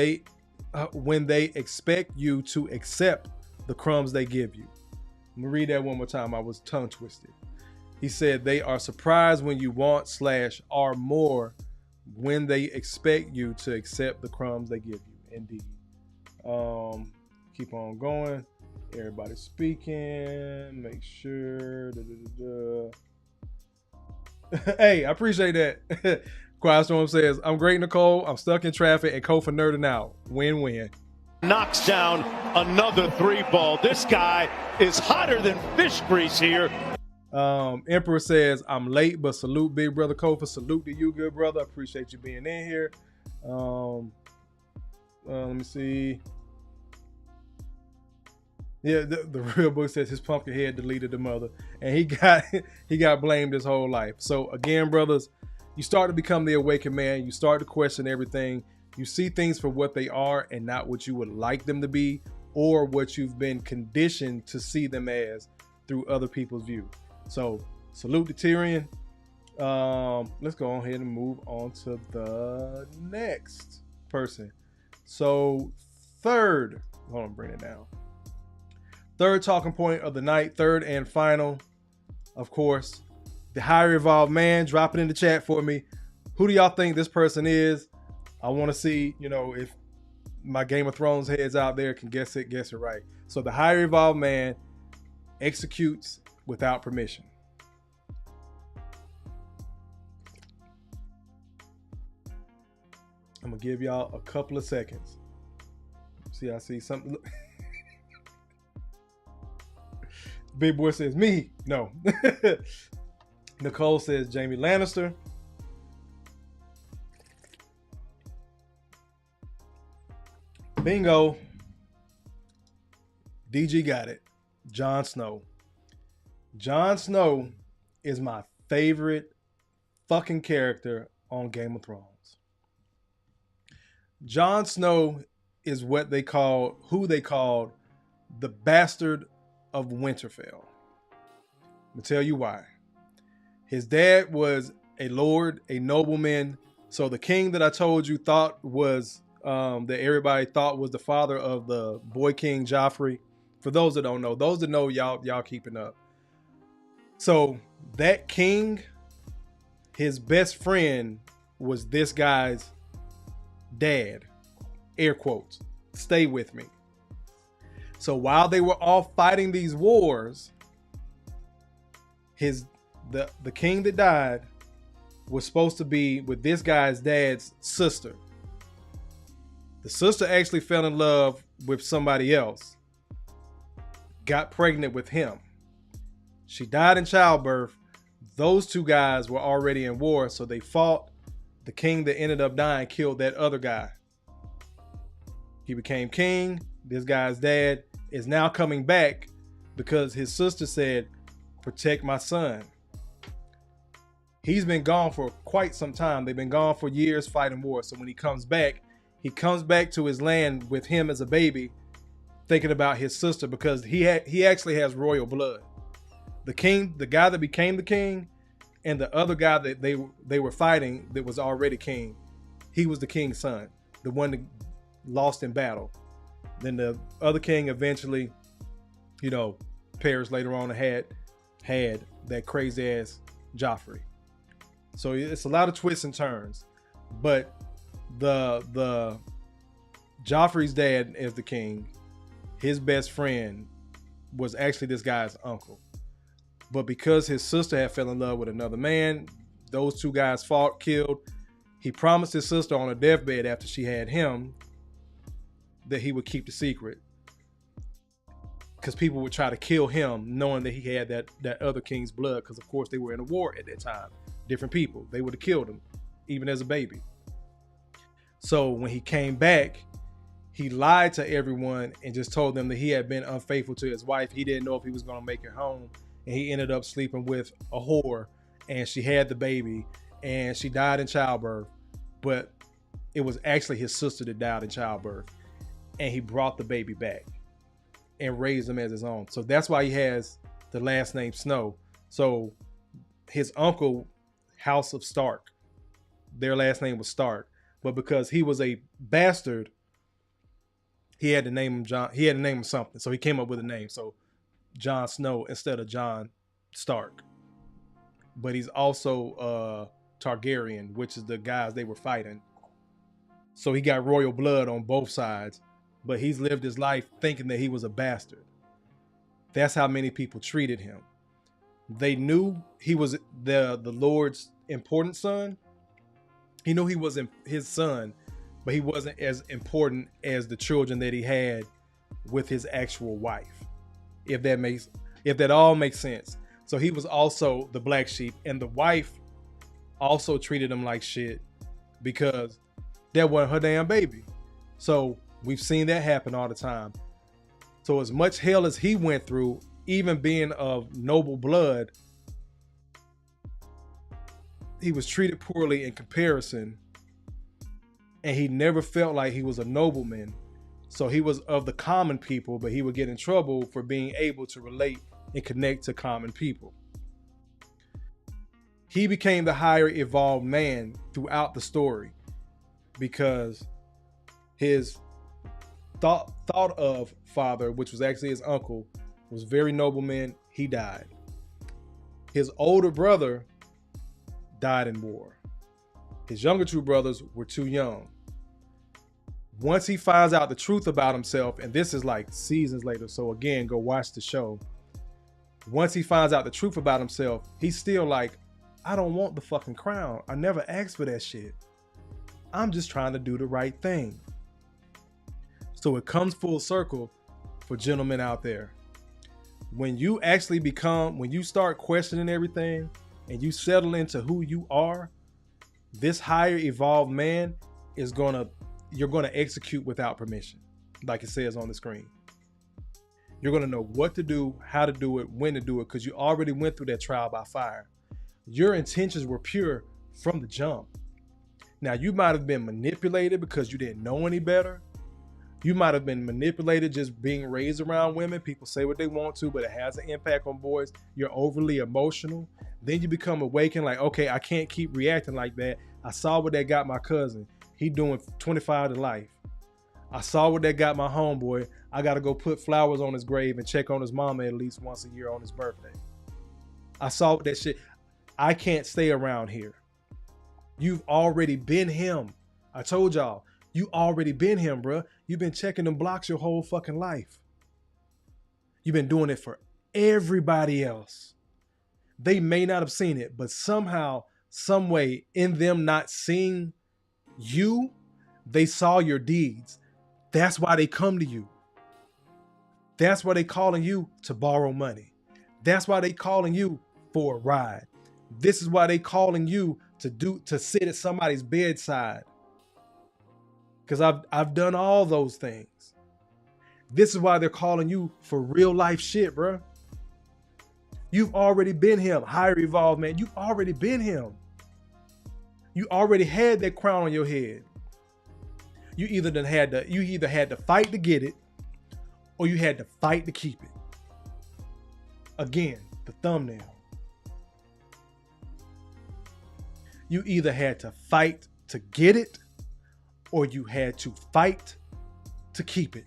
when they expect you to accept the crumbs they give you. I'm gonna read that one more time. I was tongue twisted. He said they are surprised when you want / are more when they expect you to accept the crumbs they give you. Indeed. Keep on going. Everybody speaking. Make sure. Hey, I appreciate that. Quiet Storm says, I'm great, Nicole. I'm stuck in traffic and Kofa nerding out. Win-win. Knocks down another 3-ball. This guy is hotter than fish grease here. Emperor says, I'm late, but salute big brother Kofa. Salute to you, good brother. I appreciate you being in here. Let me see. Yeah, the real book says his pumpkin head deleted the mother, and he got blamed his whole life. So again, brothers, you start to become the awakened man. You start to question everything. You see things for what they are and not what you would like them to be or what you've been conditioned to see them as through other people's view. So salute to Tyrion. Let's go ahead and move on to the next person. So third, hold on, bring it down. Third talking point of the night, third and final, of course, the highly evolved man. Drop it in the chat for me. Who do y'all think this person is? I want to see, if my Game of Thrones heads out there can guess it right. So the highly evolved man executes without permission. I'm gonna give y'all a couple of seconds. See, I see something. Big boy says me. No. Nicole says Jamie Lannister. Bingo. DG got it. Jon Snow. Jon Snow is my favorite fucking character on Game of Thrones. Jon Snow is who they called the bastard of Winterfell. I'm gonna tell you why. His dad was a lord, a nobleman. So the king that I told you thought was that everybody thought was the father of the boy king Joffrey. For those that don't know, those that know, y'all keeping up. So that king, his best friend was this guy's dad. Air quotes. Stay with me. So while they were all fighting these wars, the king that died was supposed to be with this guy's dad's sister. The sister actually fell in love with somebody else, got pregnant with him. She died in childbirth. Those two guys were already in war, so they fought. The king that ended up dying killed that other guy. He became king. This guy's dad is now coming back because his sister said, protect my son. He's been gone for quite some time. They've been gone for years fighting war. So when he comes back to his land with him as a baby, thinking about his sister because he actually has royal blood. The king, the guy that became the king, and the other guy that they were fighting that was already king, he was the king's son, the one that lost in battle. Then the other king eventually, perished later on and had that crazy ass Joffrey. So it's a lot of twists and turns. But the Joffrey's dad as the king, his best friend was actually this guy's uncle. But because his sister had fell in love with another man, those two guys fought, killed. He promised his sister on her deathbed after she had him that he would keep the secret. Because people would try to kill him knowing that he had that other king's blood. Because of course they were in a war at that time. Different people. They would have killed him, even as a baby. So when he came back, he lied to everyone and just told them that he had been unfaithful to his wife. He didn't know if he was going to make it home. And he ended up sleeping with a whore. And she had the baby. And she died in childbirth. But it was actually his sister that died in childbirth. And he brought the baby back and raised him as his own. So that's why he has the last name Snow. So his uncle, House of Stark, their last name was Stark. But because he was a bastard, he had to name him John. He had to name him something. So he came up with a name. So Jon Snow instead of John Stark. But he's also Targaryen, which is the guys they were fighting. So he got royal blood on both sides. But he's lived his life thinking that he was a bastard. That's how many people treated him. They knew he was the Lord's important son. He knew he was his son, but he wasn't as important as the children that he had with his actual wife. If that all makes sense. So he was also the black sheep, and the wife also treated him like shit because that wasn't her damn baby. So we've seen that happen all the time. So as much hell as he went through, even being of noble blood, he was treated poorly in comparison and he never felt like he was a nobleman. So he was of the common people, but he would get in trouble for being able to relate and connect to common people. He became the higher evolved man throughout the story because his thought of father, which was actually his uncle, was very nobleman. He died. His older brother died in war. His younger two brothers were too young. Once he finds out the truth about himself, and this is like seasons later, so again, go watch the show. Once he finds out the truth about himself, he's still like, I don't want the fucking crown. I never asked for that shit. I'm just trying to do the right thing. So it comes full circle for gentlemen out there. When you actually when you start questioning everything and you settle into who you are, this higher evolved man you're gonna execute without permission, like it says on the screen. You're gonna know what to do, how to do it, when to do it, because you already went through that trial by fire. Your intentions were pure from the jump. Now, you might have been manipulated because you didn't know any better. You might have been manipulated just being raised around women. People say what they want to, but it has an impact on boys. You're overly emotional. Then you become awakened like, okay, I can't keep reacting like that. I saw what that got my cousin. He doing 25 to life. I saw what that got my homeboy. I got to go put flowers on his grave and check on his mama at least once a year on his birthday. I saw that shit. I can't stay around here. You've already been him. I told y'all, you already been him, bro. You've been checking them blocks your whole fucking life. You've been doing it for everybody else. They may not have seen it, but somehow, some way, in them not seeing you, they saw your deeds. That's why they come to you. That's why they calling you to borrow money. That's why they calling you for a ride. This is why they calling you to sit at somebody's bedside. Because I've done all those things. This is why they're calling you for real life shit, bro. You've already been him, higher evolved man. You've already been him. You already had that crown on your head. You either had to fight to get it, or you had to fight to keep it. Again, the thumbnail. You either had to fight to get it, or you had to fight to keep it.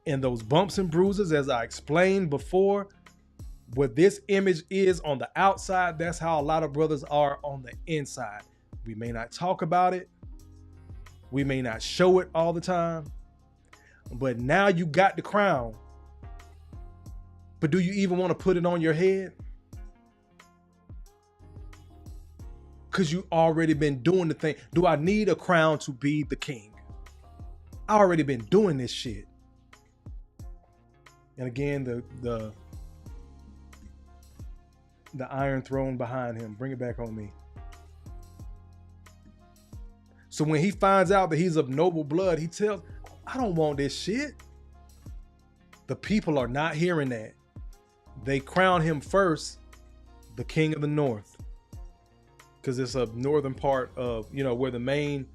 And those bumps and bruises, as I explained before, what this image is on the outside, that's how a lot of brothers are on the inside. We may not talk about it. We may not show it all the time. But now you got the crown. But do you even want to put it on your head? Because you already been doing the thing. Do I need a crown to be the king? I already been doing this shit. And again, the Iron Throne behind him. Bring it back on me. So when he finds out that he's of noble blood, he tells, I don't want this shit. The people are not hearing that. They crown him first, the king of the north. Because it's a northern part of, where the main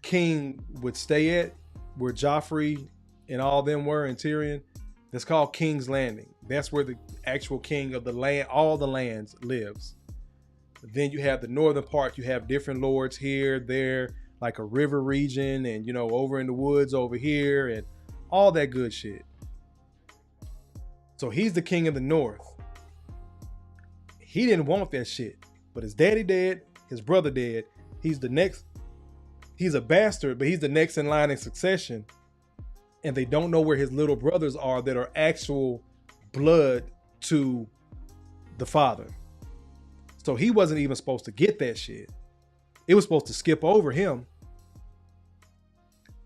king would stay at, where Joffrey and all them were, and Tyrion. That's called King's Landing. That's where the actual king of the land, all the lands, lives. Then you have the northern part. You have different lords here, there, like a river region, and over in the woods over here, and all that good shit. So he's the king of the north. He didn't want that shit, but his daddy dead, his brother dead. He's a bastard, but he's the next in line in succession. And they don't know where his little brothers are that are actual blood to the father. So he wasn't even supposed to get that shit. It was supposed to skip over him.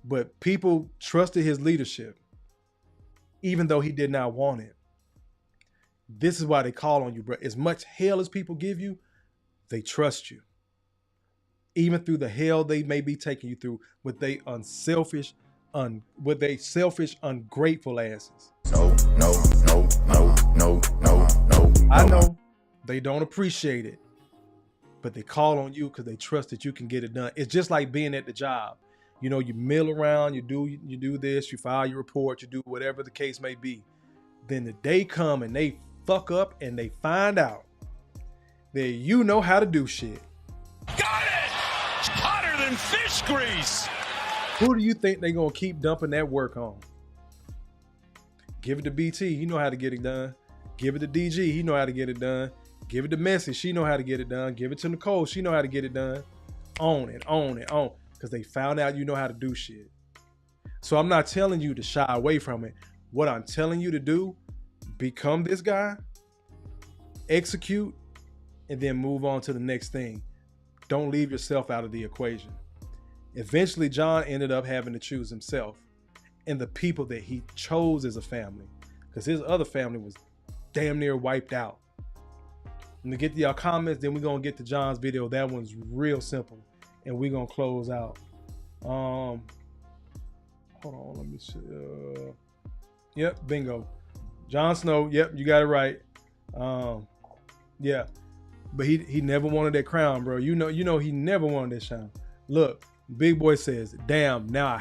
But people trusted his leadership, even though he did not want it. This is why they call on you, bro. As much hell as people give you, they trust you. Even through the hell they may be taking you through with they selfish, ungrateful asses. No. I know they don't appreciate it. but they call on you because they trust that you can get it done. It's just like being at the job. You know, you mill around, you do this, you file your report, you do whatever the case may be. Then the day come and they fuck up and they find out that you know how to do shit. Got it! It's hotter than fish grease! Who do you think they gonna keep dumping that work on? Give it to BT, he know how to get it done. Give it to DG, he know how to get it done. Give it to Messi, she know how to get it done. Give it to Nicole, she know how to get it done. On and on and on. Because they found out you know how to do shit. So I'm not telling you to shy away from it. What I'm telling you to do, become this guy, execute, and then move on to the next thing. Don't leave yourself out of the equation. Eventually, John ended up having to choose himself and the people that he chose as a family, because his other family was damn near wiped out. And to get to y'all comments, then we're going to get to John's video. That one's real simple. And we're going to close out. Hold on, let me see. Yep, bingo. Jon Snow, yep, you got it right. Yeah. But he never wanted that crown, bro. You know he never wanted that crown. Look, Big Boy says, damn, now I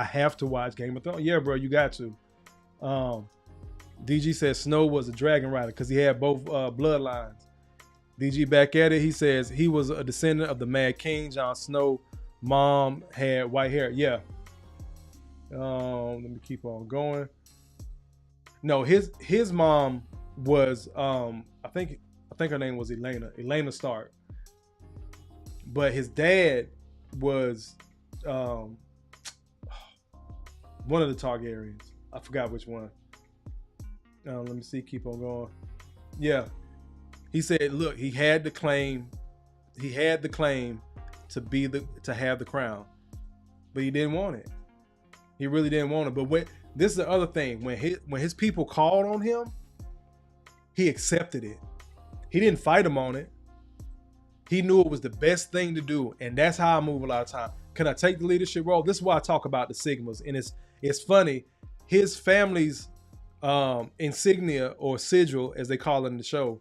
have to watch Game of Thrones. Yeah, bro, you got to. DG says Snow was a dragon rider because he had both bloodlines. DG back at it. He says he was a descendant of the Mad King. Jon Snow mom had white hair. Yeah. Let me keep on going. No, his mom was I think her name was Elena Stark. But his dad was one of the Targaryens. I forgot which one. Let me see. Keep on going. Yeah. He said, look, he had the claim to have the crown, but he didn't want it. He really didn't want it. But this is the other thing. When his people called on him, he accepted it. He didn't fight them on it. He knew it was the best thing to do, and that's how I move a lot of time. Can I take the leadership role? This is why I talk about the Sigmas, and it's funny. His family's insignia or sigil, as they call it in the show,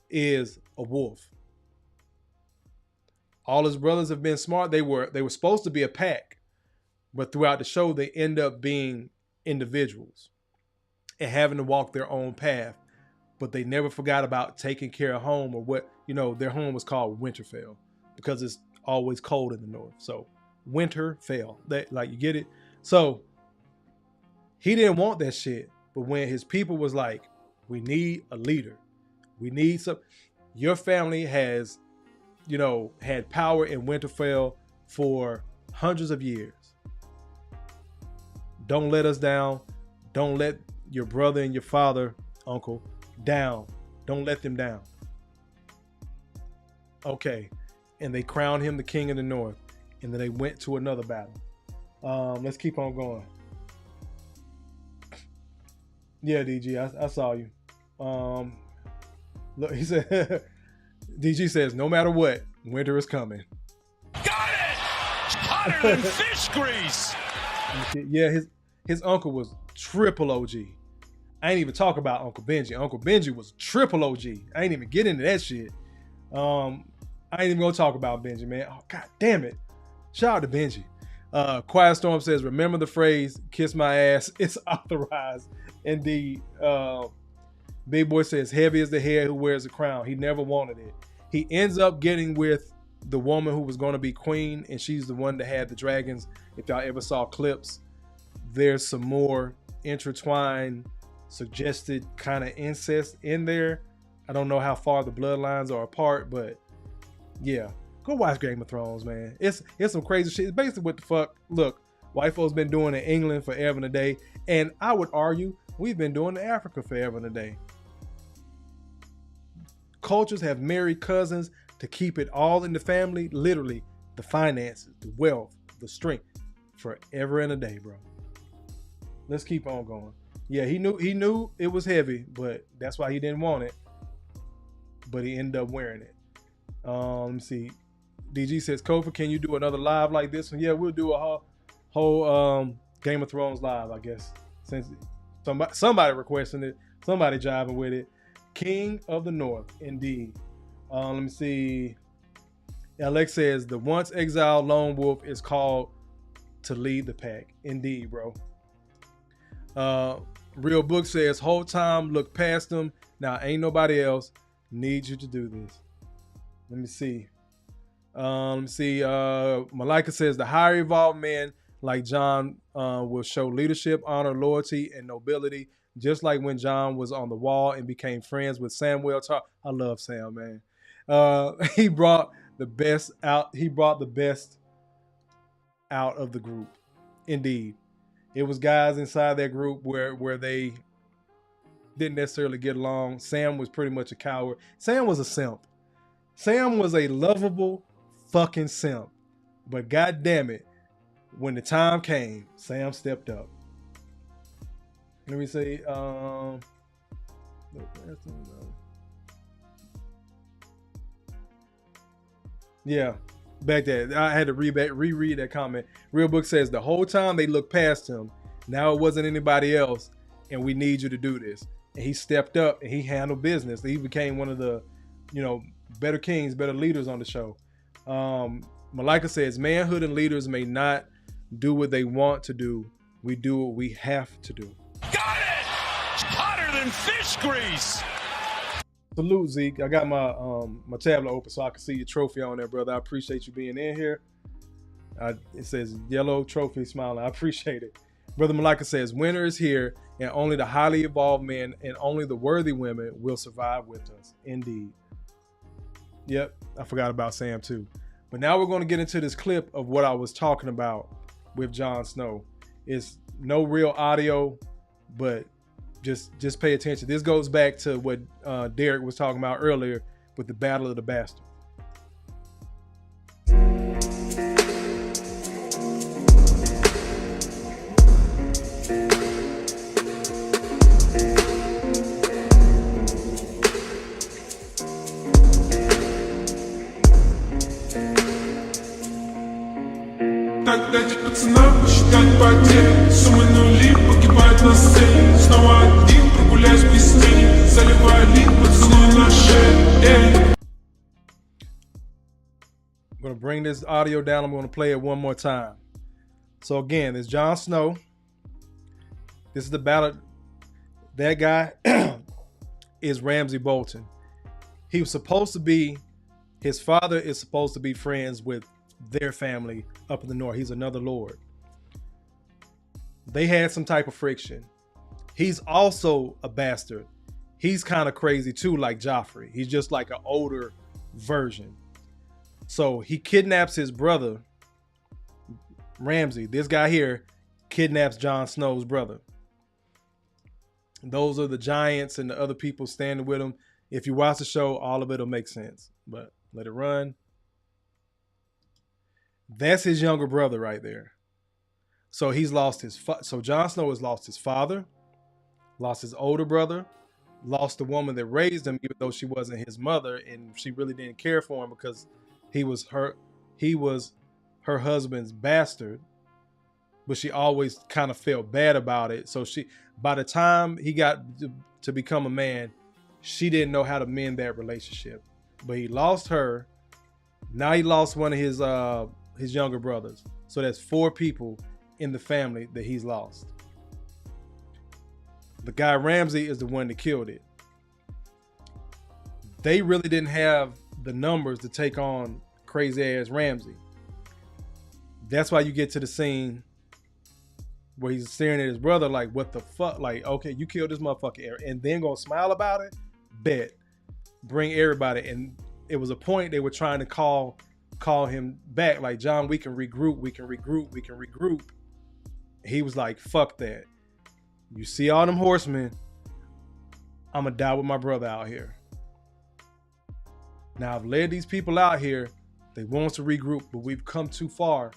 is a wolf. All his brothers have been smart. They were supposed to be a pack, but throughout the show they end up being individuals and having to walk their own path. But they never forgot about taking care of home, or what, their home was called Winterfell because it's always cold in the north. So Winterfell, you get it? So he didn't want that shit. But when his people was like, we need a leader. We need some. Your family has, had power in Winterfell for hundreds of years. Don't let us down. Don't let your brother and your father, uncle, down. Don't let them down. Okay. And they crowned him the king of the north. And then they went to another battle. Let's keep on going. Yeah, DG, I saw you. Look, he said, DG says, no matter what, winter is coming. Got it! It's hotter than fish grease! Yeah, his uncle was triple OG. I ain't even talk about Uncle Benji. Uncle Benji was triple OG. I ain't even get into that shit. I ain't even gonna talk about Benji, man. Oh, god damn it. Shout out to Benji. Quiet Storm says, remember the phrase, kiss my ass, it's authorized. Indeed. Big Boy says, heavy as the head who wears a crown. He never wanted it. He ends up getting with the woman who was going to be queen, and she's the one that had the dragons. If y'all ever saw clips, there's some more intertwined, suggested kind of incest in there. I don't know how far the bloodlines are apart, but yeah. Go watch Game of Thrones, man. It's some crazy shit. It's basically what the fuck. Look, white folks been doing in England forever and a day, and I would argue we've been doing in Africa forever and a day. Cultures have married cousins to keep it all in the family. Literally, the finances, the wealth, the strength, forever and a day, bro. Let's keep on going. Yeah, he knew it was heavy, but that's why he didn't want it. But he ended up wearing it. Let me see. DG says, Kofa, can you do another live like this one? Yeah, we'll do a whole Game of Thrones live, I guess. Since somebody requesting it, somebody jiving with it. King of the North, indeed. Let me see. Alex says the once exiled lone wolf is called to lead the pack. Indeed, bro. Real Book says whole time look past them. Now ain't nobody else needs you to do this. Let me see. Malika says the higher evolved men like John will show leadership, honor, loyalty, and nobility, just like when John was on the wall and became friends with Samuel. I love Sam, man. He brought the best out. He brought the best out of the group. Indeed, it was guys inside that group where they didn't necessarily get along. Sam was pretty much a coward. Sam was a simp. Sam was a lovable fucking simp. But god damn it, when the time came, Sam stepped up. Let me say, yeah, back there. I had to reread that comment. Real Book says the whole time they looked past him. Now it wasn't anybody else, and we need you to do this. And he stepped up and he handled business. He became one of the, better kings, better leaders on the show. Malika says manhood and leaders may not do what they want to do. We do what we have to do. Got it! It's hotter than fish grease. Salute, Zeke. I got my my tablet open so I can see your trophy on there, brother. I appreciate you being in here. It says yellow trophy smiling. I appreciate it. Brother Malika says winter is here and only the highly evolved men and only the worthy women will survive with us. Indeed. Yep, I forgot about Sam too. But now we're going to get into this clip of what I was talking about with Jon Snow. It's no real audio, but just pay attention. This goes back to what Derek was talking about earlier with the Battle of the Bastards. Так дайте пацанам посчитать потери. Суммы нули погибают на сцене. Снова один прогуляюсь без тени. Заливаю лик поцелуй на шее. I'm going to bring this audio down. I'm going to play it one more time. So again, there's Jon Snow. This is the battle. That guy is Ramsay Bolton. He was supposed to be, his father is supposed to be friends with their family up in the north. He's another lord. They had some type of friction. He's also a bastard. He's kind of crazy too, like Joffrey. He's just like an older version. So he kidnaps his brother, Ramsay. This guy here kidnaps Jon Snow's brother. Those are the giants and the other people standing with him. If you watch the show, all of it will make sense. But let it run. That's his younger brother right there. So he's lost his so Jon Snow has lost his father, lost his older brother, lost the woman that raised him, even though she wasn't his mother, and she really didn't care for him because he was her husband's bastard. But she always kind of felt bad about it. So by the time he got to become a man, she didn't know how to mend that relationship. But he lost her. Now he lost one of his younger brothers. So that's 4 people in the family that he's lost. The guy Ramsay is the one that killed it. They really didn't have the numbers to take on crazy ass Ramsay. That's why you get to the scene where he's staring at his brother like, what the fuck? Like, okay, you killed this motherfucker and then gonna smile about it? Bet. Bring everybody. And it was a point they were trying to call him back, like, John, we can regroup. He was like, fuck that. You see all them horsemen, I'm gonna die with my brother out here. Now I've led these people out here. They want us to regroup, but we've come too far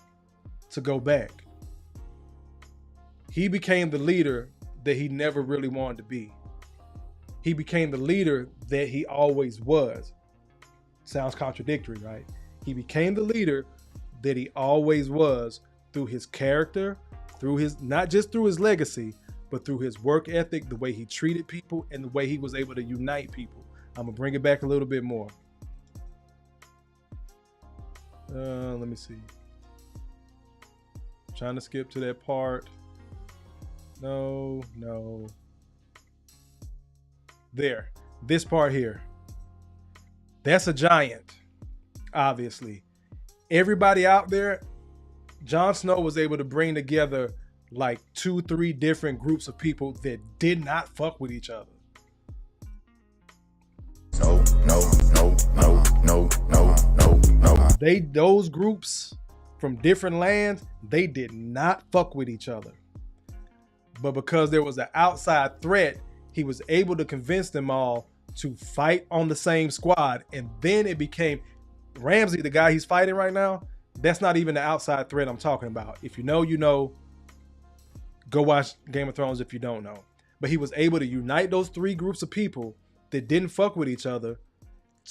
to go back. He became the leader that he never really wanted to be. He became the leader that he always was. Sounds contradictory, right? He became the leader that he always was through his character, through his, not just through his legacy, but through his work ethic, the way he treated people, and the way he was able to unite people. I'm gonna bring it back a little bit more. Let me see. Trying to skip to that part. No. There. This part here. That's a giant, obviously. Everybody out there, Jon Snow was able to bring together like 2-3 different groups of people that did not fuck with each other. No. Those groups from different lands, they did not fuck with each other. But because there was an outside threat, he was able to convince them all to fight on the same squad. And then it became Ramsay, the guy he's fighting right now. That's not even the outside threat I'm talking about. If you know, you know. Go watch Game of Thrones if you don't know. But he was able to unite those 3 groups of people that didn't fuck with each other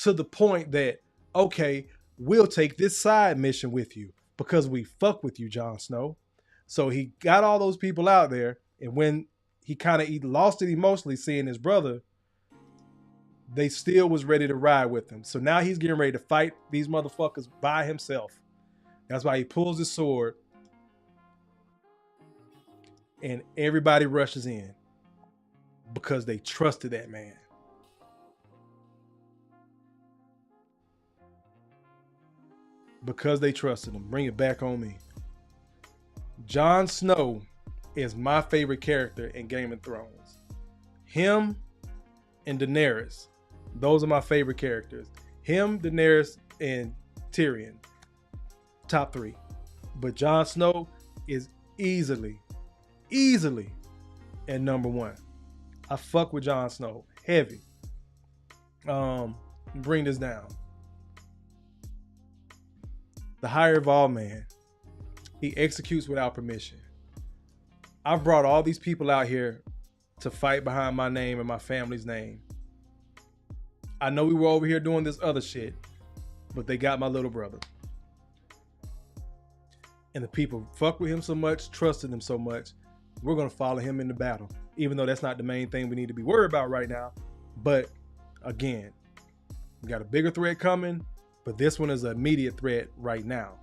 to the point that, okay, we'll take this side mission with you because we fuck with you, Jon Snow. So he got all those people out there, and when he kind of lost it emotionally seeing his brother, they still was ready to ride with him. So now he's getting ready to fight these motherfuckers by himself. That's why he pulls his sword and everybody rushes in because they trusted that man. Because they trusted him. Bring it back on me. Jon Snow is my favorite character in Game of Thrones. Him and Daenerys. Those are my favorite characters. Him, Daenerys, and Tyrion. Top 3. But Jon Snow is easily at number 1. I fuck with Jon Snow. Heavy. Bring this down. The higher evolved man. He executes without permission. I've brought all these people out here to fight behind my name and my family's name. I know we were over here doing this other shit, but they got my little brother. And the people fuck with him so much, trusted him so much, we're going to follow him into battle. Even though that's not the main thing we need to be worried about right now. But again, we got a bigger threat coming, but this one is an immediate threat right now.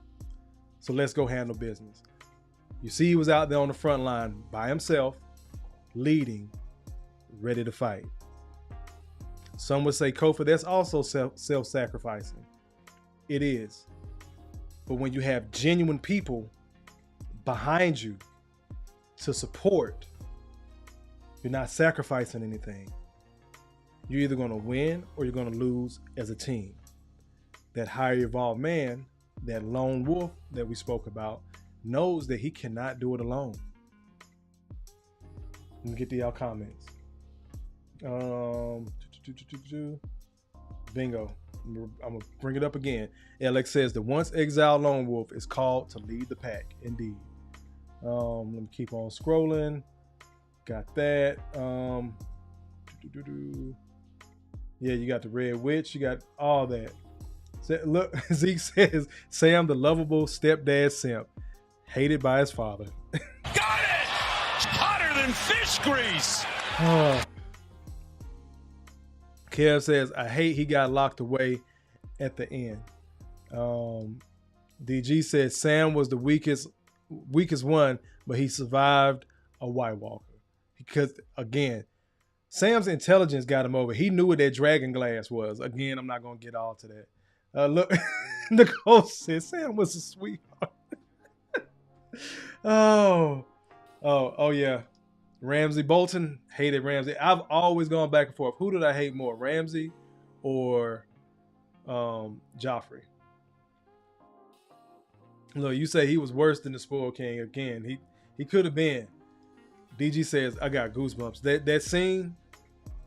So let's go handle business. You see, he was out there on the front line by himself, leading, ready to fight. Some would say, Kofa, that's also self-sacrificing. It is. But when you have genuine people behind you to support, you're not sacrificing anything. You're either going to win or you're going to lose as a team. That higher evolved man, that lone wolf that we spoke about, knows that he cannot do it alone. Let me get to y'all comments. Bingo. I'm gonna bring it up again. Alex says the once exiled lone wolf is called to lead the pack. Indeed. Let me keep on scrolling. Got that. Yeah, you got the Red Witch. You got all that. Look, Zeke says Sam, the lovable stepdad simp, hated by his father. Got it! It's hotter than fish grease. Kev says, I hate he got locked away at the end. DG says Sam was the weakest one, but he survived a White Walker. Because again, Sam's intelligence got him over. He knew what that dragon glass was. Again, I'm not gonna get all to that. Look, Nicole says Sam was a sweetheart. Oh yeah. Ramsay Bolton, hated Ramsay. I've always gone back and forth. Who did I hate more, Ramsay or Joffrey? Look, you say he was worse than the Spoiled King. Again, he could have been. DG says, I got goosebumps. That scene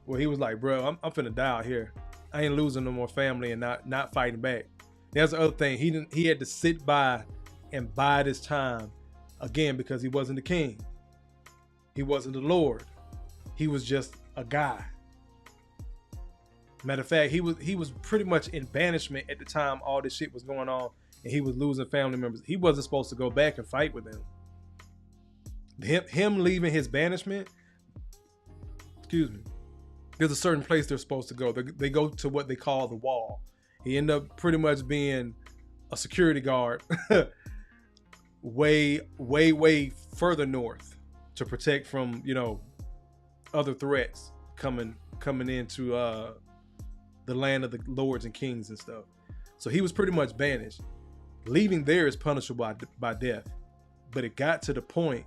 where he was like, bro, I'm finna die out here. I ain't losing no more family and not fighting back. That's the other thing. He had to sit by and bide his time again because he wasn't the king. He wasn't the Lord. He was just a guy. Matter of fact, he was pretty much in banishment at the time all this shit was going on, and he was losing family members. He wasn't supposed to go back and fight with them. Him leaving his banishment, excuse me, there's a certain place they're supposed to go. They go to what they call the Wall. He ended up pretty much being a security guard way further north to protect from, you know, other threats coming into the land of the lords and kings and stuff. So he was pretty much banished. Leaving there is punishable by death. But it got to the point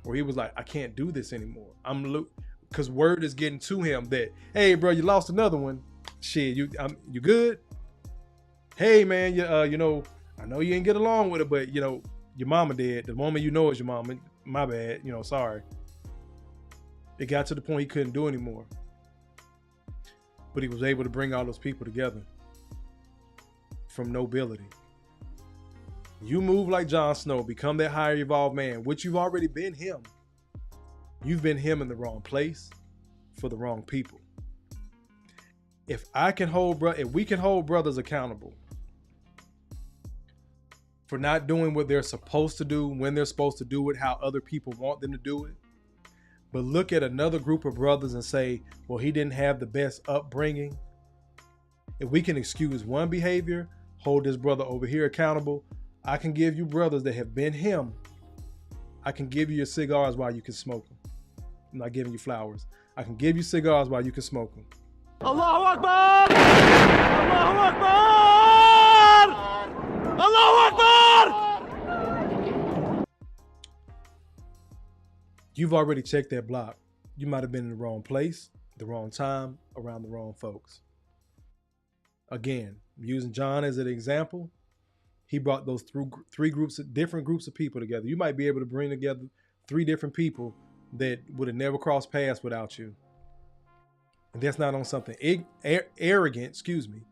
where he was like, I can't do this anymore. Because word is getting to him that, hey, bro, you lost another one. Shit, you good? Hey, man, you know, I know you didn't get along with it, but, you know, your mama did. The woman you know is your mama. My bad. You know, sorry. It got to the point he couldn't do anymore. But he was able to bring all those people together from nobility. You move like Jon Snow, become that higher evolved man, which you've already been him. You've been him in the wrong place for the wrong people. If we can hold brothers accountable for not doing what they're supposed to do, when they're supposed to do it, how other people want them to do it, but look at another group of brothers and say, well, he didn't have the best upbringing. If we can excuse one behavior, hold this brother over here accountable, I can give you brothers that have been him. I can give you your cigars while you can smoke them. I'm not giving you flowers. I can give you cigars while you can smoke them. Allahu Akbar! Allahu Akbar! Allahu Akbar! You've already checked that block. You might have been in the wrong place, the wrong time, around the wrong folks. Again, using John as an example, he brought those different groups of people together. You might be able to bring together 3 different people that would have never crossed paths without you. And that's not on something arrogant, excuse me.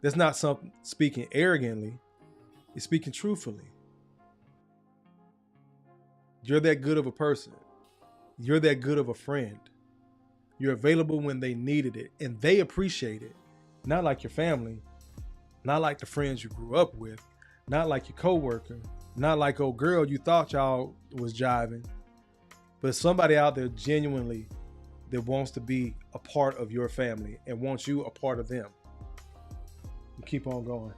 That's not something speaking arrogantly. It's speaking truthfully. You're that good of a person. You're that good of a friend. You're available when they needed it, and they appreciate it. Not like your family, not like the friends you grew up with, not like your coworker, not like old girl you thought y'all was jiving, but somebody out there genuinely that wants to be a part of your family and wants you a part of them. You keep on going.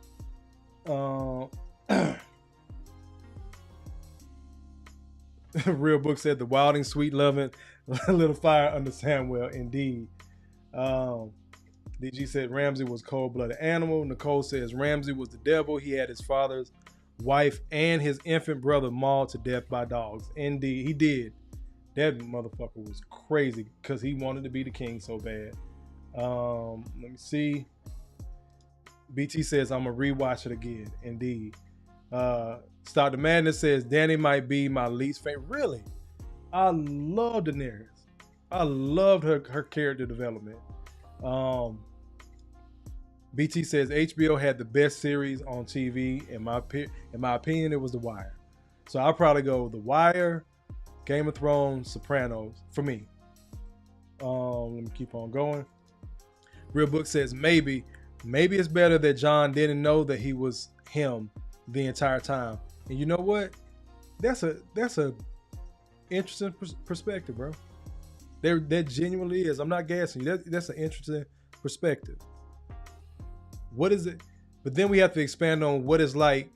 Real Book said the wilding, sweet loving little fire under Samuel. Indeed. DG said Ramsey was cold-blooded animal. Nicole says Ramsey was the devil. He had his father's wife and his infant brother mauled to death by dogs. Indeed, he did. That motherfucker was crazy because he wanted to be the king so bad. Let me see. BT says I'm gonna rewatch it again. Indeed. Start the Madness says Danny might be my least favorite. Really? I love Daenerys. I loved her character development. BT says HBO had the best series on TV. In my opinion, it was The Wire. So I'll probably go The Wire, Game of Thrones, Sopranos for me. Let me keep on going. Real Book says maybe it's better that John didn't know that he was him the entire time. And you know what? That's a interesting perspective, bro. That genuinely is. I'm not gassing you. That's an interesting perspective. What is it? But then we have to expand on what it's like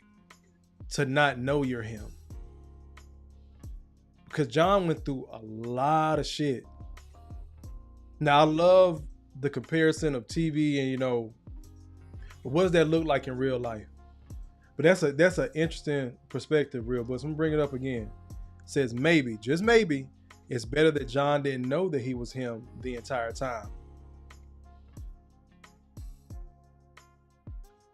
to not know you're him. Because John went through a lot of shit. Now, I love the comparison of TV and, you know, what does that look like in real life? But that's an interesting perspective, Real Book. So I'm gonna bring it up again. It says maybe, just maybe, it's better that John didn't know that he was him the entire time.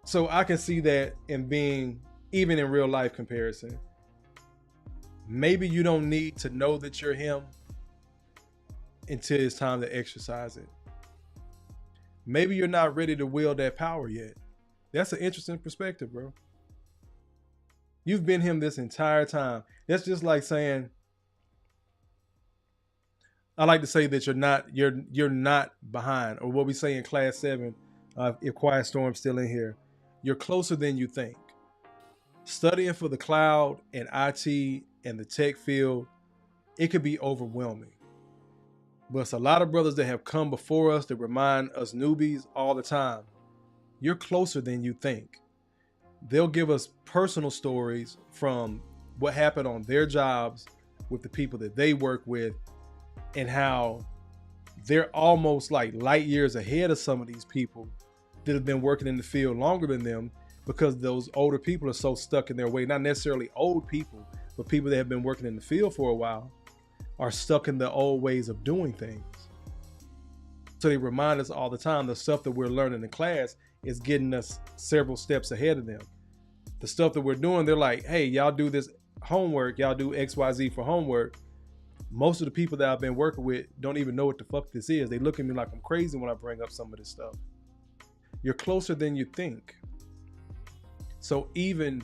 So I can see that in being, even in real life comparison, maybe you don't need to know that you're him until it's time to exercise it. Maybe you're not ready to wield that power yet. That's an interesting perspective, bro. You've been him this entire time. That's just like saying, I like to say that you're not behind, or what we say in class 7, if Quiet Storm's still in here, you're closer than you think. Studying for the cloud and IT and the tech field, it could be overwhelming. But it's a lot of brothers that have come before us that remind us newbies all the time, you're closer than you think. they'll give us personal stories from what happened on their jobs with the people that they work with, and how they're almost like light years ahead of some of these people that have been working in the field longer than them, because those older people are so stuck in their way. Not necessarily old people, but people that have been working in the field for a while are stuck in the old ways of doing things. So they remind us all the time the stuff that we're learning in class is getting us several steps ahead of them. The stuff that we're doing, they're like, hey, y'all do this homework, y'all do XYZ for homework. Most of the people that I've been working with don't even know what the fuck this is. They look at me like I'm crazy when I bring up some of this stuff. You're closer than you think. So even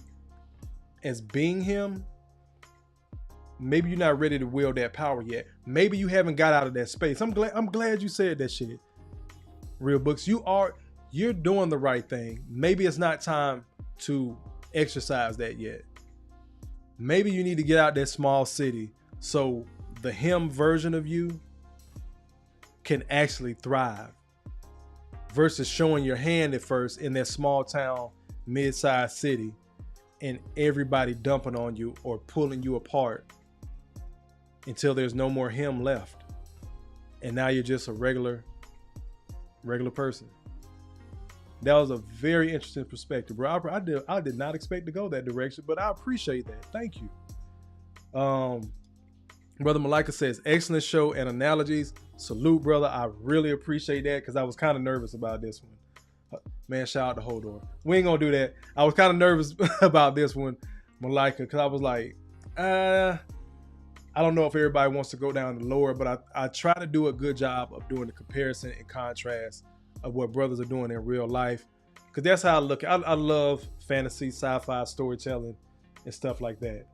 as being him, maybe you're not ready to wield that power yet. Maybe you haven't got out of that space. I'm glad you said that shit. Real Books, you're doing the right thing. Maybe it's not time to exercise that yet. Maybe you need to get out that small city so the him version of you can actually thrive, versus showing your hand at first in that small town, mid-sized city, and everybody dumping on you or pulling you apart until there's no more him left. And now you're just a regular person. That was a very interesting perspective, bro. I did not expect to go that direction, but I appreciate that. Thank you. Brother Malika says, excellent show and analogies. Salute, brother. I really appreciate that, because I was kind of nervous about this one. Man, shout out to Hodor. We ain't gonna do that. I was kind of nervous about this one, Malika, because I was like, I don't know if everybody wants to go down the lower, but I try to do a good job of doing the comparison and contrast of what brothers are doing in real life, because that's how I look. I love fantasy, sci-fi storytelling and stuff like that.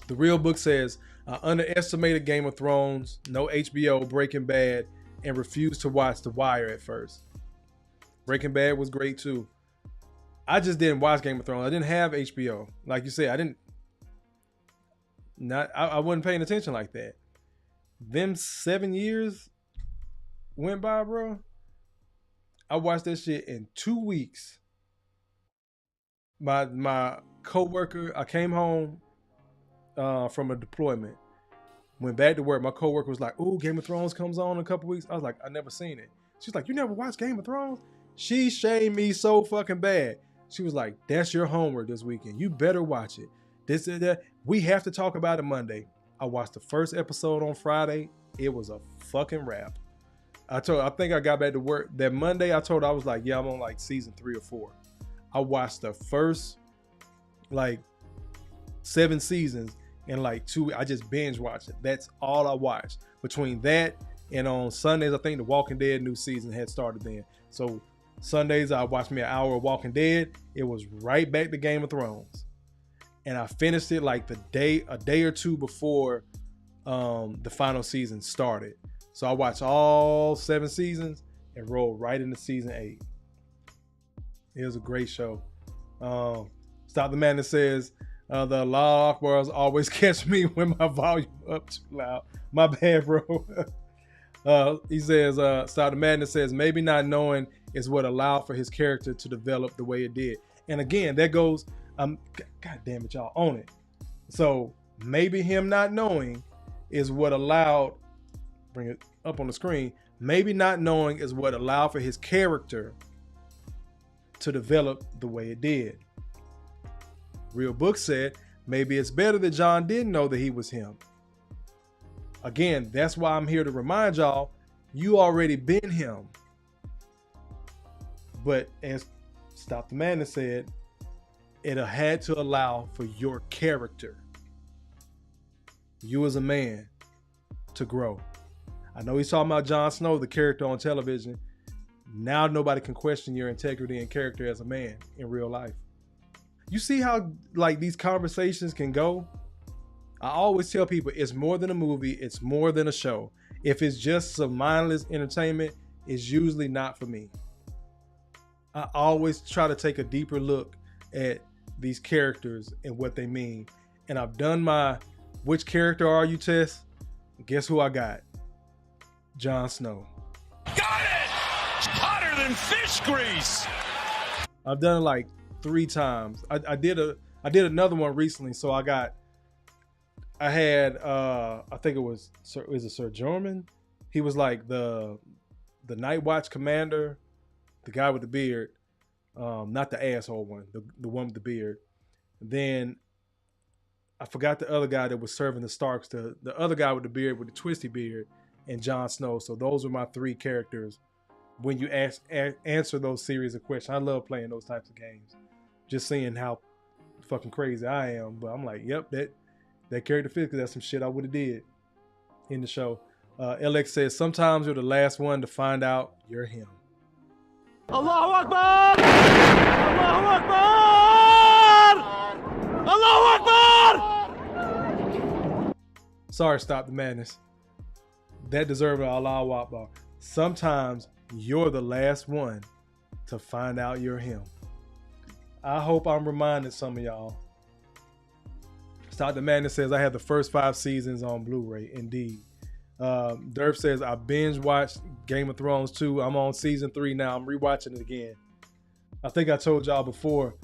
The Real Book says, I underestimated Game of Thrones, no HBO, Breaking Bad, and refused to watch The Wire at first. Breaking Bad was great too. I just didn't watch Game of Thrones. I didn't have HBO. Like you said, I wasn't paying attention like that. Them 7 years went by, bro. I watched that shit in 2 weeks. My coworker, I came home from a deployment, went back to work. My coworker was like, "Ooh, Game of Thrones comes on in a couple weeks." I was like, "I never seen it." She's like, "You never watched Game of Thrones?" She shamed me so fucking bad. She was like, "That's your homework this weekend. You better watch it. This and that. We have to talk about it Monday." I watched the first episode on Friday. It was a fucking wrap. I think I got back to work that Monday. I told her, I was like, "Yeah, I'm on like season 3 or 4. I watched the first like 7 seasons in like 2 weeks. I just binge watched it. That's all I watched. Between that and on Sundays, I think The Walking Dead new season had started then. So Sundays, I watched me an hour of Walking Dead. It was right back to Game of Thrones. And I finished it like a day or two before the final season started. So I watched all 7 seasons and rolled right into season 8. It was a great show. Stop the Man that says, the Allah Akbars always catch me when my volume up too loud. My bad, bro. He says, Stop the Madness says, maybe not knowing is what allowed for his character to develop the way it did. And again, that goes, God damn it, y'all, own it. So maybe him not knowing is what allowed, bring it up on the screen, maybe not knowing is what allowed for his character to develop the way it did. Real Book said, maybe it's better that John didn't know that he was him. Again, that's why I'm here to remind y'all, you already been him. But as Stop the Madness said, it had to allow for your character, you as a man, to grow. I know he's talking about Jon Snow, the character on television. Now nobody can question your integrity and character as a man in real life. You see how like these conversations can go? I always tell people it's more than a movie, it's more than a show. If it's just some mindless entertainment, it's usually not for me. I always try to take a deeper look at these characters and what they mean. And I've done my which character are you test. Guess who I got? Jon Snow. Got it! Hotter than fish grease! I've done it like 3 times. I did another one recently. So I had I think it was Sir Jorman? He was like the Night Watch commander, the guy with the beard, not the asshole one, the one with the beard. Then I forgot the other guy that was serving the Starks, the other guy with the beard with the twisty beard, and Jon Snow. So those are my 3 characters. When you answer those series of questions, I love playing those types of games. Just seeing how fucking crazy I am. But I'm like, yep, that character fits, because that's some shit I would have did in the show. LX says, sometimes you're the last one to find out you're him. Allahu Akbar! Allahu Akbar! Allahu Akbar! Sorry, Stop the Madness. That deserved an Allahu Akbar. Sometimes you're the last one to find out you're him. I hope I'm reminding some of y'all. Stop the Madness says, I had the first 5 seasons on Blu-ray. Indeed. Durf says, I binge watched Game of Thrones 2. I'm on season 3 now. I'm rewatching it again. I think I told y'all before.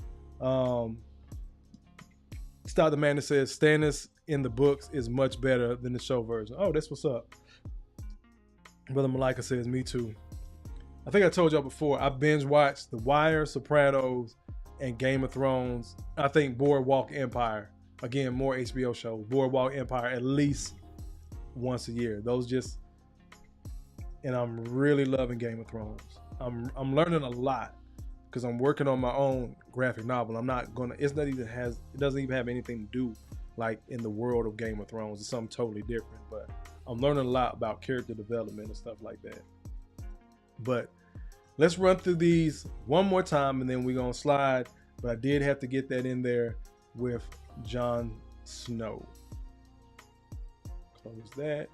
Stop the Madness says, Stannis in the books is much better than the show version. Oh, that's what's up. Brother Malika says, me too. I think I told y'all before, I binge watched The Wire, Sopranos, and Game of Thrones. I think Boardwalk Empire. Again, more HBO shows. Boardwalk Empire at least once a year. And I'm really loving Game of Thrones. I'm learning a lot because I'm working on my own graphic novel. It doesn't even have anything to do like in the world of Game of Thrones. It's something totally different, but I'm learning a lot about character development and stuff like that. But let's run through these one more time and then we're gonna slide. But I did have to get that in there with Jon Snow. Close that.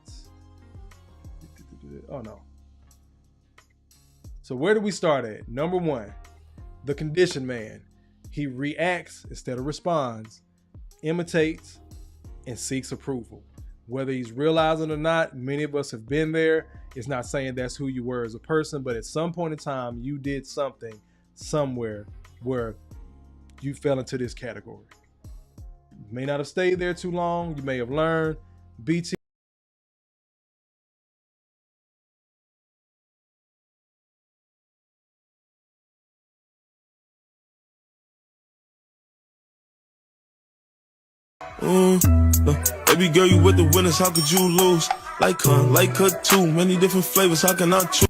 Oh no. So where do we start at? Number 1, the conditioned man. He reacts instead of responds, imitates, and seeks approval. Whether he's realizing or not, many of us have been there. It's not saying that's who you were as a person, but at some point in time, you did something somewhere where you fell into this category. You may not have stayed there too long. You may have learned. BT. Baby girl, you with the winners, how could you lose? Like her too, many different flavors, how can I choose?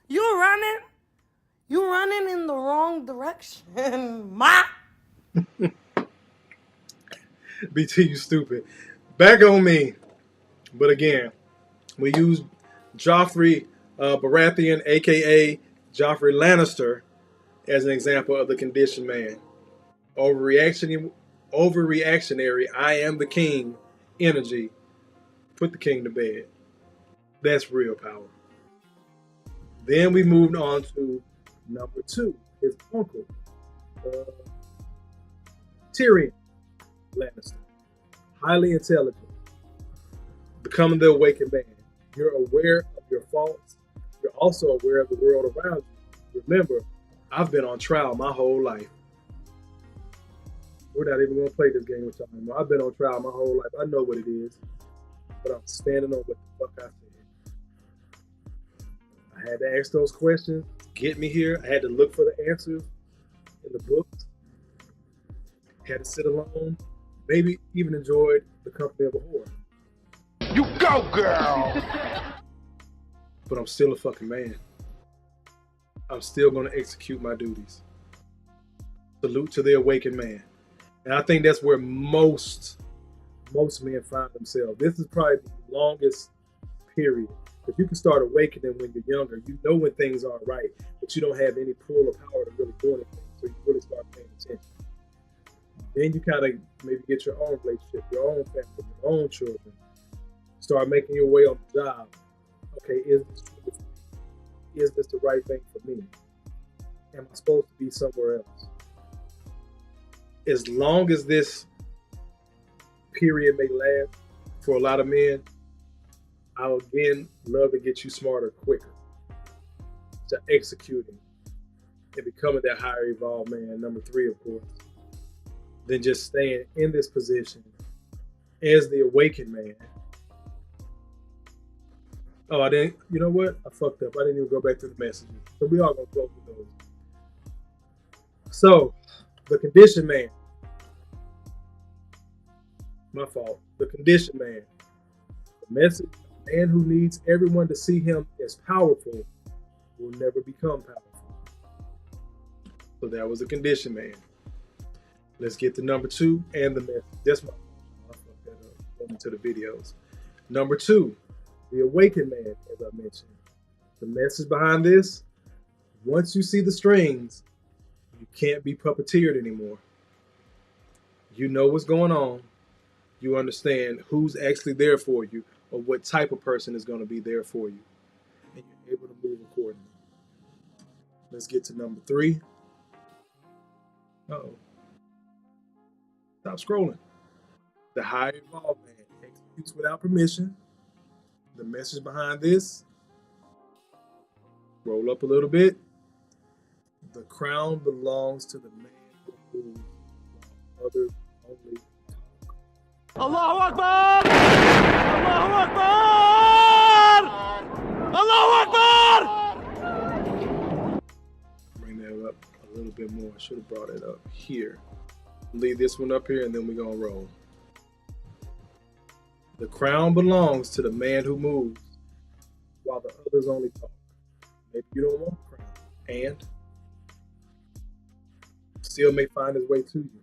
You running in the wrong direction, ma. BT, you stupid. Back on me. But again, we use Joffrey Baratheon, aka Joffrey Lannister, as an example of the conditioned man. Overreactionary, I am the king energy. Put the king to bed. That's real power. Then we moved on to number 2, his uncle, Tyrion Lannister. Highly intelligent. Becoming the awakened man. You're aware of your faults. You're also aware of the world around you. Remember, I've been on trial my whole life. We're not even going to play this game with y'all anymore. I've been on trial my whole life. I know what it is. But I'm standing on what the fuck I said. I had to ask those questions, get me here. I had to look for the answers in the books. Had to sit alone. Maybe even enjoyed the company of a whore. You go, girl! But I'm still a fucking man. I'm still going to execute my duties. Salute to the awakened man. And I think that's where most men find themselves. This is probably the longest period. If you can start awakening when you're younger, you know when things aren't right, but you don't have any pull or power to really do anything. So you really start paying attention. Then you kind of maybe get your own relationship, your own family, your own children. Start making your way on the job. Okay, is this true for me? Is this the right thing for me? Am I supposed to be somewhere else? As long as this period may last for a lot of men, I'll again love to get you smarter quicker to executing and becoming that higher evolved man, number 3, of course, than just staying in this position as the awakened man. Oh, I didn't, you know what? I fucked up. I didn't even go back to the messages. So we all gonna go through those. So, the conditioned man. My fault. The conditioned man. The message, a man who needs everyone to see him as powerful will never become powerful. So that was the conditioned man. Let's get to number 2 and the message. That's my fault. I fucked that up. Going to the videos. Number 2. The awakened man, as I mentioned. The message behind this, once you see the strings, you can't be puppeteered anymore. You know what's going on. You understand who's actually there for you or what type of person is going to be there for you. And you're able to move accordingly. Let's get to number 3. Uh-oh. Stop scrolling. The higher evolved man executes without permission. The message behind this, roll up a little bit. The crown belongs to the man who moves while others only talk. Allahu Akbar! Allahu Akbar! Allahu Akbar! Bring that up a little bit more. I should have brought it up here. Leave this one up here and then we're going to roll. The crown belongs to the man who moves while the others only talk. Maybe you don't want the crown, and still may find his way to you.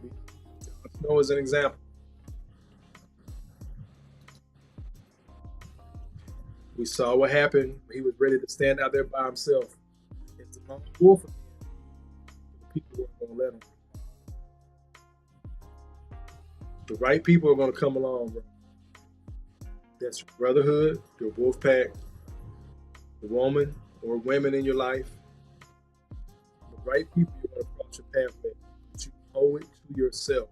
Jon Snow is an example. We saw what happened when he was ready to stand out there by himself. It's a long wolf again. The people weren't going to let him. The right people are going to come along, bro. That's your brotherhood, your wolf pack, the woman or women in your life. The right people you're going to cross your pathway. But you owe it to yourself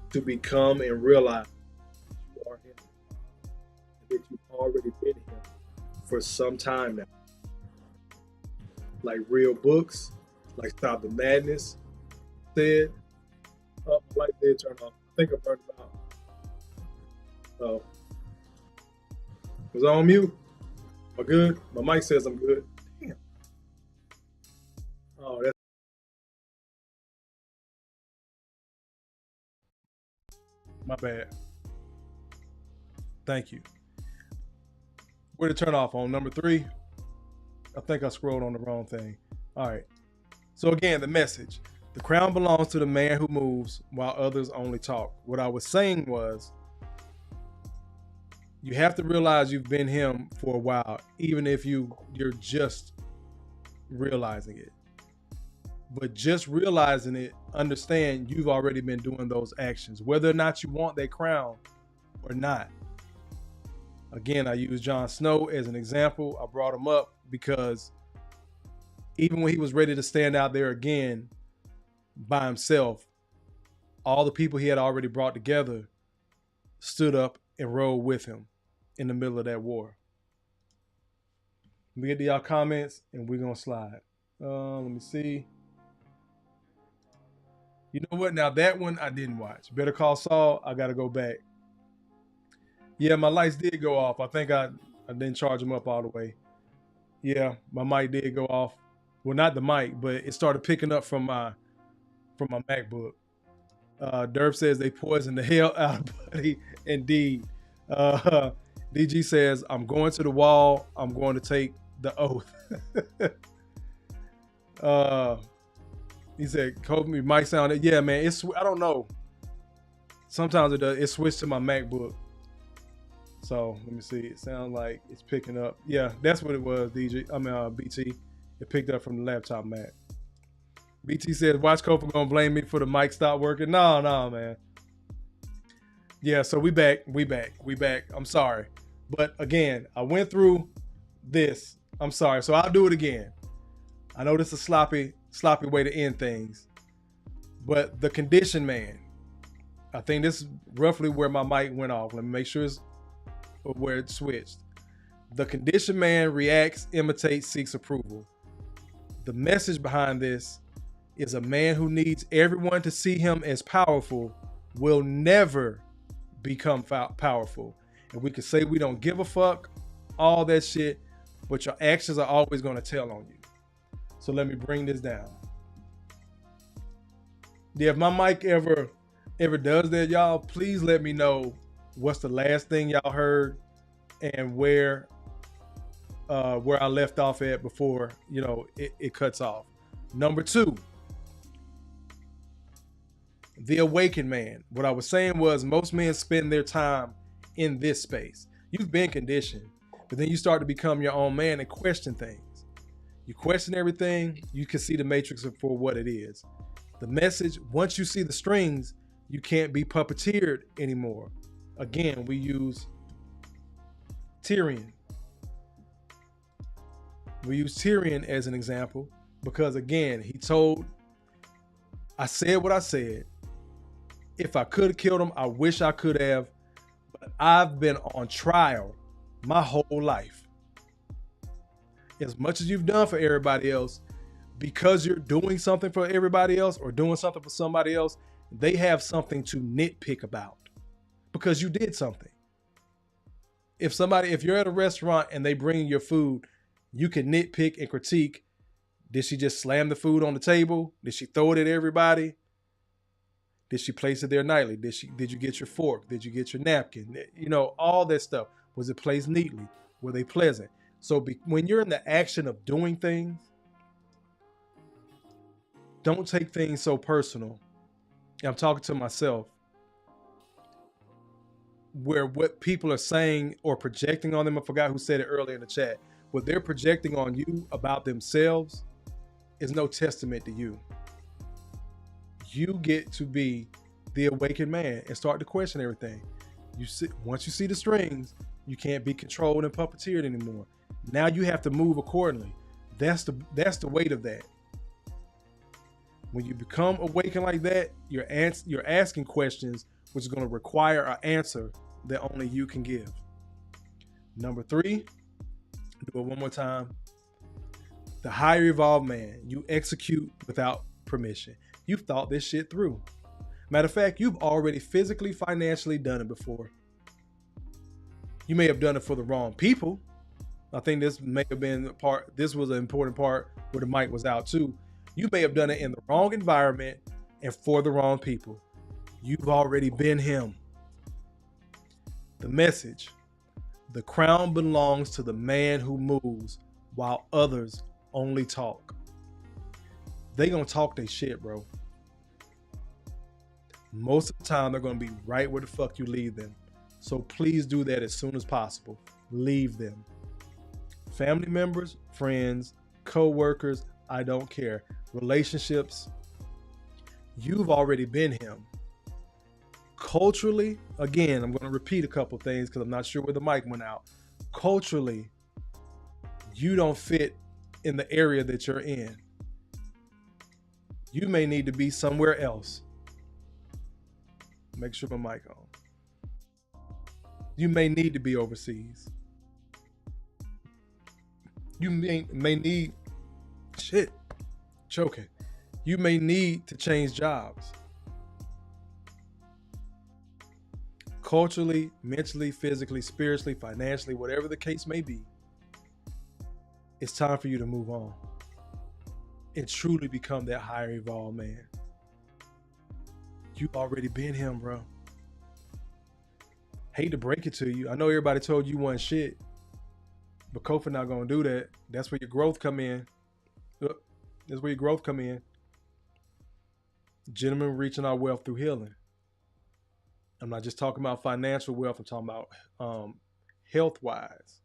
to become and realize you are him. That you've already been him for some time now. Like real books, like Stop the Madness said. Oh, my light did turn off. I think I burned it out. Oh. Was I on mute? Am I good? My mic says I'm good. Damn. Oh, that's my bad. Thank you. Where to turn off on? Number 3? I think I scrolled on the wrong thing. All right. So again, the message. The crown belongs to the man who moves while others only talk. What I was saying was, you have to realize you've been him for a while, even if you're just realizing it. But just realizing it, understand you've already been doing those actions, whether or not you want that crown or not. Again, I use Jon Snow as an example. I brought him up because even when he was ready to stand out there again by himself, all the people he had already brought together stood up and rode with him in the middle of that war. Let me get to y'all comments and we're going to slide. Let me see. You know what? Now that one I didn't watch. Better Call Saul, I got to go back. Yeah, my lights did go off. I think I didn't charge them up all the way. Yeah, my mic did go off. Well, not the mic, but it started picking up from my MacBook. Derp says they poisoned the hell out of Buddy. Indeed. DG says, I'm going to the wall. I'm going to take the oath. He said, Kobe might sound it. Yeah, man. I don't know. Sometimes it does. It switched to my MacBook. So let me see. It sounds like it's picking up. Yeah, that's what it was, BT. It picked up from the laptop Mac. BT said, watch Kofa gonna blame me for the mic stop working. No, man. Yeah, so we back. I'm sorry. But again, I went through this. I'm sorry. So I'll do it again. I know this is a sloppy way to end things. But the condition man, I think this is roughly where my mic went off. Let me make sure it's where it switched. The condition man reacts, imitates, seeks approval. The message behind this is a man who needs everyone to see him as powerful will never become powerful. And we can say we don't give a fuck, all that shit, but your actions are always going to tell on you. So let me bring this down. Yeah, if my mic ever does that, y'all, please let me know what's the last thing y'all heard and where I left off at before, you know, it cuts off. Number 2, the awakened man. What I was saying was most men spend their time in this space. You've been conditioned, but then you start to become your own man and question things. You question everything, you can see the matrix for what it is. The message, once you see the strings, you can't be puppeteered anymore. Again, we use Tyrion. We use Tyrion as an example because, again, he told, I said what I said. If I could have killed him, I wish I could have. But I've been on trial my whole life. As much as you've done for everybody else, because you're doing something for everybody else or doing something for somebody else, they have something to nitpick about because you did something. If you're at a restaurant and they bring your food, you can nitpick and critique. Did she just slam the food on the table? Did she throw it at everybody? Did she place it there nightly? Did you get your fork? Did you get your napkin? You know, all that stuff. Was it placed neatly? Were they pleasant? So when you're in the action of doing things, don't take things so personal. I'm talking to myself. Where what people are saying or projecting on them, I forgot who said it earlier in the chat, what they're projecting on you about themselves is no testament to you. You get to be the awakened man and start to question everything. Once you see the strings, you can't be controlled and puppeteered anymore. Now you have to move accordingly. That's the weight of that. When you become awakened like that, you're asking questions, which is going to require an answer that only you can give. Number 3, do it one more time. The higher evolved man, you execute without permission. You've thought this shit through. Matter of fact, you've already physically, financially done it before. You may have done it for the wrong people. I think this may have been this was an important part where the mic was out too. You may have done it in the wrong environment and for the wrong people. You've already been him. The message, the crown belongs to the man who moves while others only talk. They gonna talk their shit, bro. Most of the time, they're gonna be right where the fuck you leave them. So please do that as soon as possible. Leave them. Family members, friends, co-workers, I don't care. Relationships, you've already been him. Culturally, again, I'm going to repeat a couple things because I'm not sure where the mic went out. Culturally, you don't fit in the area that you're in. You may need to be somewhere else. Make sure my mic on. You may need to be overseas. You may need, choking. You may need to change jobs. Culturally, mentally, physically, spiritually, financially, whatever the case may be, it's time for you to move on and truly become that higher evolved man. You've already been him, bro. Hate to break it to you. I know everybody told you one shit, but Kofa not gonna do that. That's where your growth come in. That's where your growth come in. Gentlemen reaching our wealth through healing. I'm not just talking about financial wealth. I'm talking about health-wise,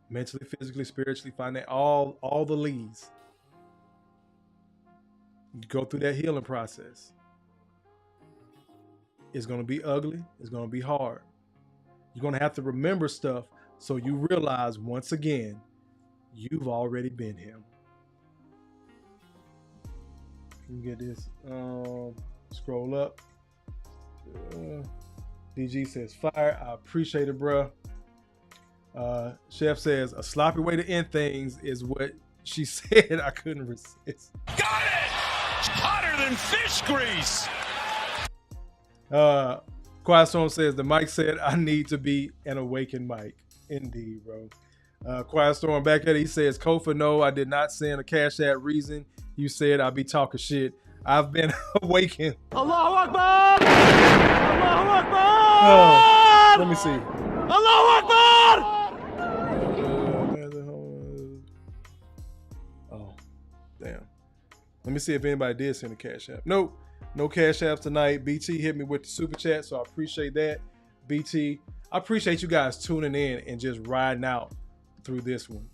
mentally, physically, spiritually, all the leads. You go through that healing process. It's going to be ugly. It's going to be hard. You're going to have to remember stuff so you realize once again, you've already been him. Let me get this. Scroll up. DG says fire. I appreciate it, bro. Chef says, a sloppy way to end things is what she said. I couldn't resist. Got it! Hotter than fish grease. Quiet Storm says, the mic said, I need to be an awakened mic. Indeed, bro. Quiet Storm back at it. He says, Kofa, no, I did not send a Cash App reason. You said I'll be talking shit. I've been awakened. Allahu Akbar! Allahu Akbar! Oh, let me see. Allahu Akbar! Oh, damn. Let me see if anybody did send a Cash App. Nope. No Cash Apps tonight. BT hit me with the super chat, so I appreciate that. BT, I appreciate you guys tuning in and just riding out through this one.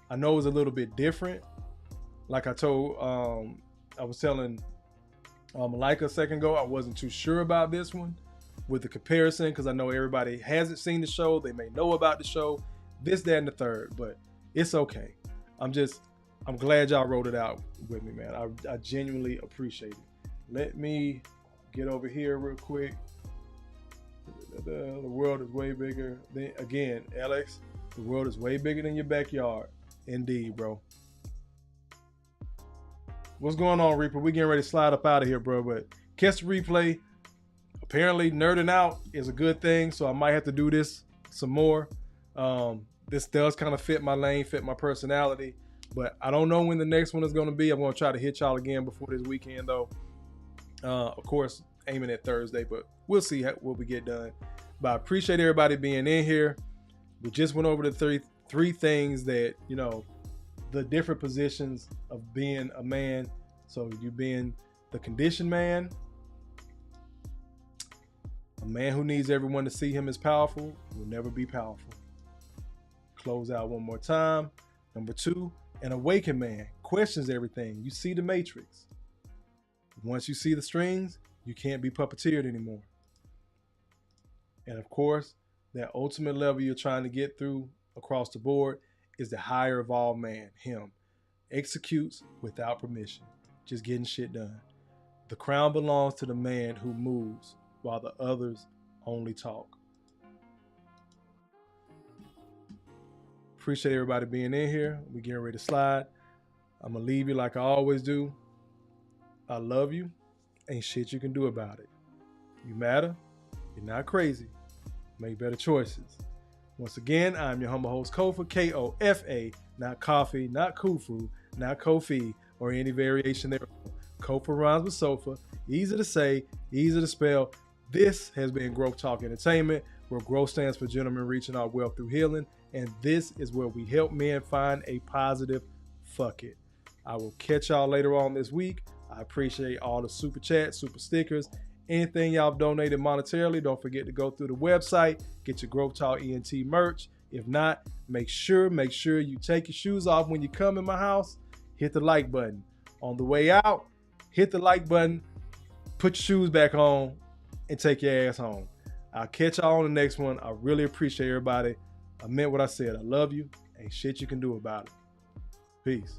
I know it was a little bit different. Like I told, I was telling Malika a second ago, I wasn't too sure about this one with the comparison because I know everybody hasn't seen the show. They may know about the show, this, that, and the third, but it's okay. I'm glad y'all wrote it out with me, man. I genuinely appreciate it. Let me get over here real quick. The world is way bigger. Again, Alex, the world is way bigger than your backyard. Indeed, bro. What's going on, Reaper? We getting ready to slide up out of here, bro. But catch the replay. Apparently, nerding out is a good thing, so I might have to do this some more. This does kind of fit my lane, fit my personality. But I don't know when the next one is going to be. I'm going to try to hit y'all again before this weekend, though. Of course, aiming at Thursday, but we'll see what we get done. But I appreciate everybody being in here. We just went over the three things that, you know, the different positions of being a man. So you being the conditioned man, a man who needs everyone to see him as powerful, will never be powerful. Close out one more time. Number 2, an awakened man questions everything. You see the matrix. Once you see the strings, you can't be puppeteered anymore. And of course, that ultimate level you're trying to get through across the board is the higher evolved man, him. Executes without permission, just getting shit done. The crown belongs to the man who moves while the others only talk. Appreciate everybody being in here. We getting ready to slide. I'm going to leave you like I always do. I love you. Ain't shit you can do about it. You matter. You're not crazy. Make better choices. Once again, I'm your humble host, Kofa, K-O-F-A, not coffee, not kufu, not Kofi, or any variation thereof. Kofa rhymes with sofa. Easy to say, easy to spell. This has been Growth Talk Entertainment, where growth stands for gentlemen reaching our wealth through healing. And this is where we help men find a positive fuck it. I will catch y'all later on this week. I appreciate all the super chats, super stickers, anything y'all donated monetarily. Don't forget to go through the website, get your Growth Talk ENT merch. If not, make sure you take your shoes off when you come in my house. Hit the like button. On the way out, hit the like button, put your shoes back on, and take your ass home. I'll catch y'all on the next one. I really appreciate everybody. I meant what I said. I love you. Ain't shit you can do about it. Peace.